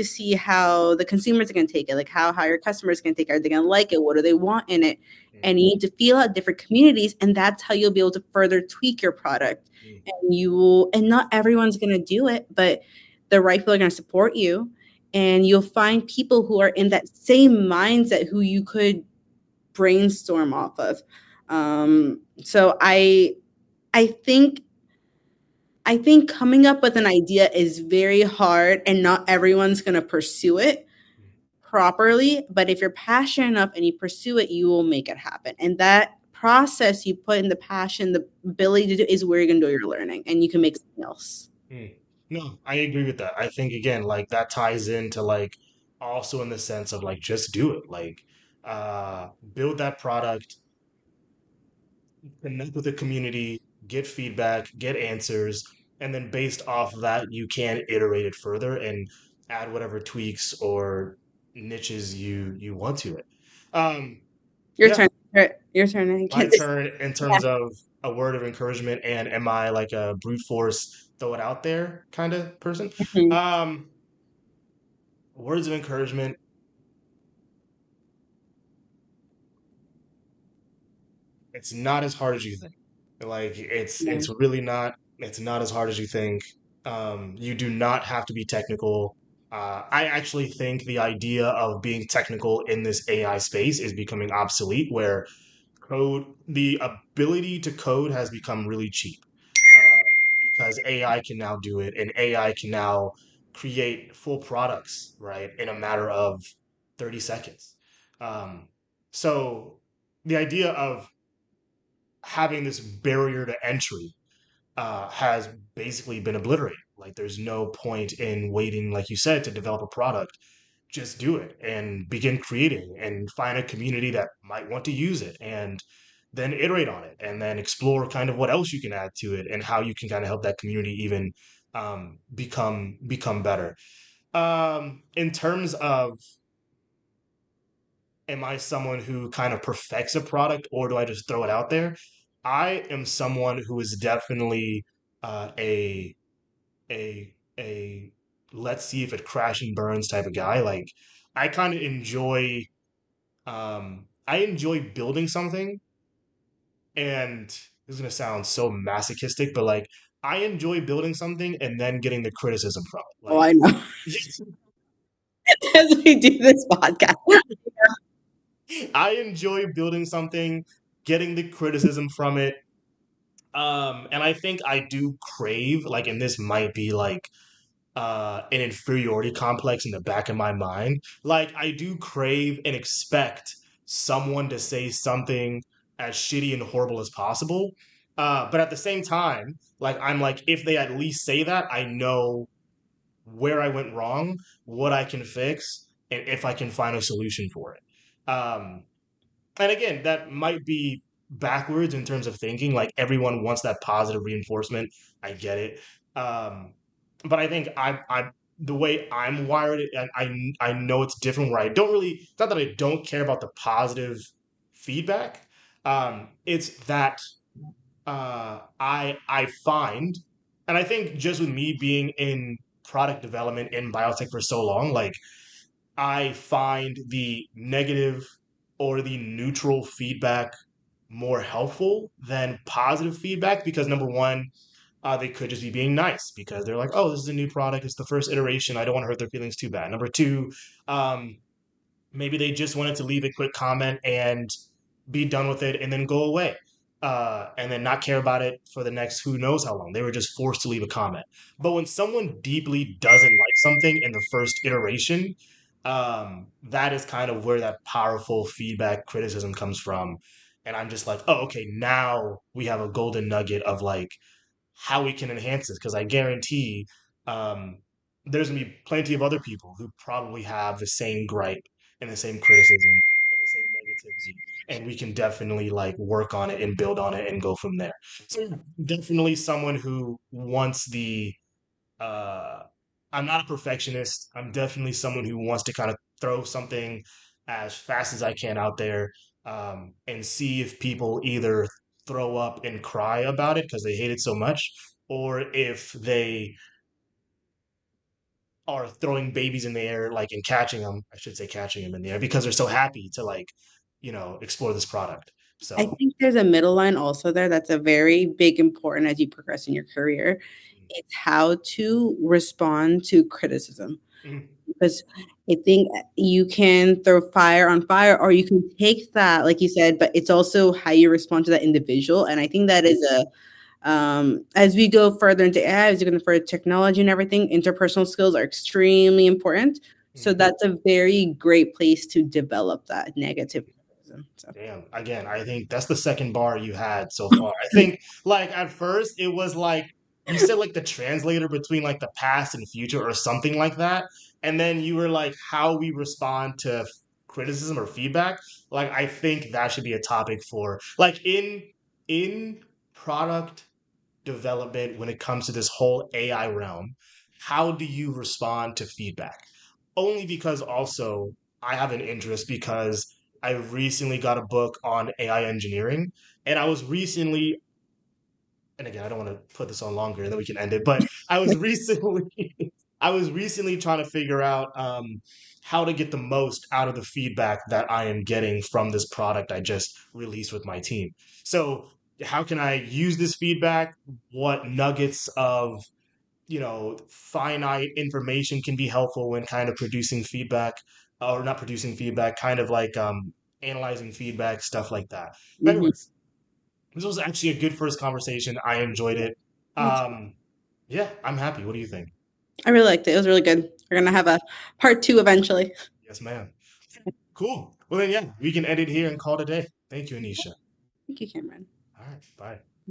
see how the consumers are going to take it, like how your customers can take it. Are they going to like it? What do they want in it? Mm, And you need to feel out different communities, and that's how you'll be able to further tweak your product. mm, And you will, and not everyone's going to do it, but the right people are going to support you, and you'll find people who are in that same mindset who you could brainstorm off of. So I think I think coming up with an idea is very hard, and not everyone's going to pursue it mm. properly, but if you're passionate enough and you pursue it, you will make it happen. And that process you put in, the passion, the ability to do, is where you're going to do your learning, and you can make something else. Mm. No, I agree with that. I think again, like that ties into like also in the sense of like just do it. Like build that product, connect with the community, get feedback, get answers, and then based off of that, you can iterate it further and add whatever tweaks or niches you want to it. Um, Your yeah, turn. Your turn. I my can't just, turn in yeah. terms of a word of encouragement and am I like a brute force throw it out there kind of person? Mhm. Um, Words of encouragement. It's not as hard as you think. Like Yeah. it's really not. It's not as hard as you think. You do not have to be technical. I actually think the idea of being technical in this AI space is becoming obsolete, where the ability to code has become really cheap because AI can now do it, and AI can now create full products, right, in a matter of 30 seconds. Um, so the idea of having this barrier to entry has basically been obliterated. Like, there's no point in waiting, like you said, to develop a product. Just do it and begin creating and find a community that might want to use it and then iterate on it and then explore kind of what else you can add to it and how you can kind of help that community even become better. In terms of am I someone who kind of perfects a product or do I just throw it out there? I am someone who is definitely a a let's see if it crash and burns type of guy. Like I kind of I enjoy building something and this is gonna sound so masochistic, but like I enjoy building something and then getting the criticism from it. Oh, Like I know. As we do this podcast. I enjoy building something, getting the criticism from it. And I think I do crave, like, and this might be like an inferiority complex in the back of my mind. Like, I do crave and expect someone to say something as shitty and horrible as possible. But at the same time, like, I'm like, if they at least say that, I know where I went wrong, what I can fix, and if I can find a solution for it. And again, that might be backwards in terms of thinking. Like everyone wants that positive reinforcement. I get it. Um, but I think the way I'm wired, and I know it's different. Where I don't really, it's not that I don't care about the positive feedback. It's that I find, and I think just with me being in product development in biotech for so long, like I find the negative or the neutral feedback more helpful than positive feedback because number one, they could just be being nice because they're like, oh, this is a new product, it's the first iteration, I don't want to hurt their feelings too bad. Number two, um, maybe they just wanted to leave a quick comment and be done with it and then go away. And then not care about it for the next who knows how long. They were just forced to leave a comment. But when someone deeply doesn't like something in the first iteration, that is kind of where that powerful feedback criticism comes from. And I'm just like, oh, okay, now we have a golden nugget of like how we can enhance this. Because I guarantee um, there's gonna be plenty of other people who probably have the same gripe and the same criticism and the same negativity. and we can definitely like work on it and build on it and go from there. So definitely someone who wants the uh I'm not a perfectionist. I'm definitely someone who wants to kind of throw something as fast as I can out there, and see if people either throw up and cry about it because they hate it so much, or if they are throwing babies in the air, like, and catching them. I should say catching them in the air because they're so happy to like, explore this product. I So, think there's a middle line also there that's a very big important as you progress in your career. It's how to respond to criticism. mm, Because I think you can throw fire on fire, or you can take that, like you said, but it's also how you respond to that individual. And I think that is a as we go further into AI, as we go further technology and everything, interpersonal skills are extremely important. So mhm. that's a very great place to develop that negative criticism. So Damn. Again, I think that's the second bar you had so far. I think like at first it was like you said like the translator between like the past and future or something like that. And then you were like how we respond to criticism or feedback. Like I think that should be a topic for like in product development when it comes to this whole AI realm. How do you respond to feedback? Only because also I have an interest because I recently got a book on AI engineering, and I was recently, and again, I don't want to put this on longer and then we can end it, but I was recently I was recently trying to figure out how to get the most out of the feedback that I am getting from this product I just released with my team. So how can I use this feedback? What nuggets of finite information can be helpful when kind of producing feedback, or not producing feedback, kind of like analyzing feedback, stuff like that. But mhm. anyways, this was actually a good first conversation. I enjoyed it. Me too. Um, yeah, I'm happy. What do you think? I really liked it. It was really good. We're gonna have a part two eventually. Yes, ma'am. Cool. Well, then, yeah, we can end it here and call it a day. Thank you, Anisha. Thank you, Cameron. All right, bye.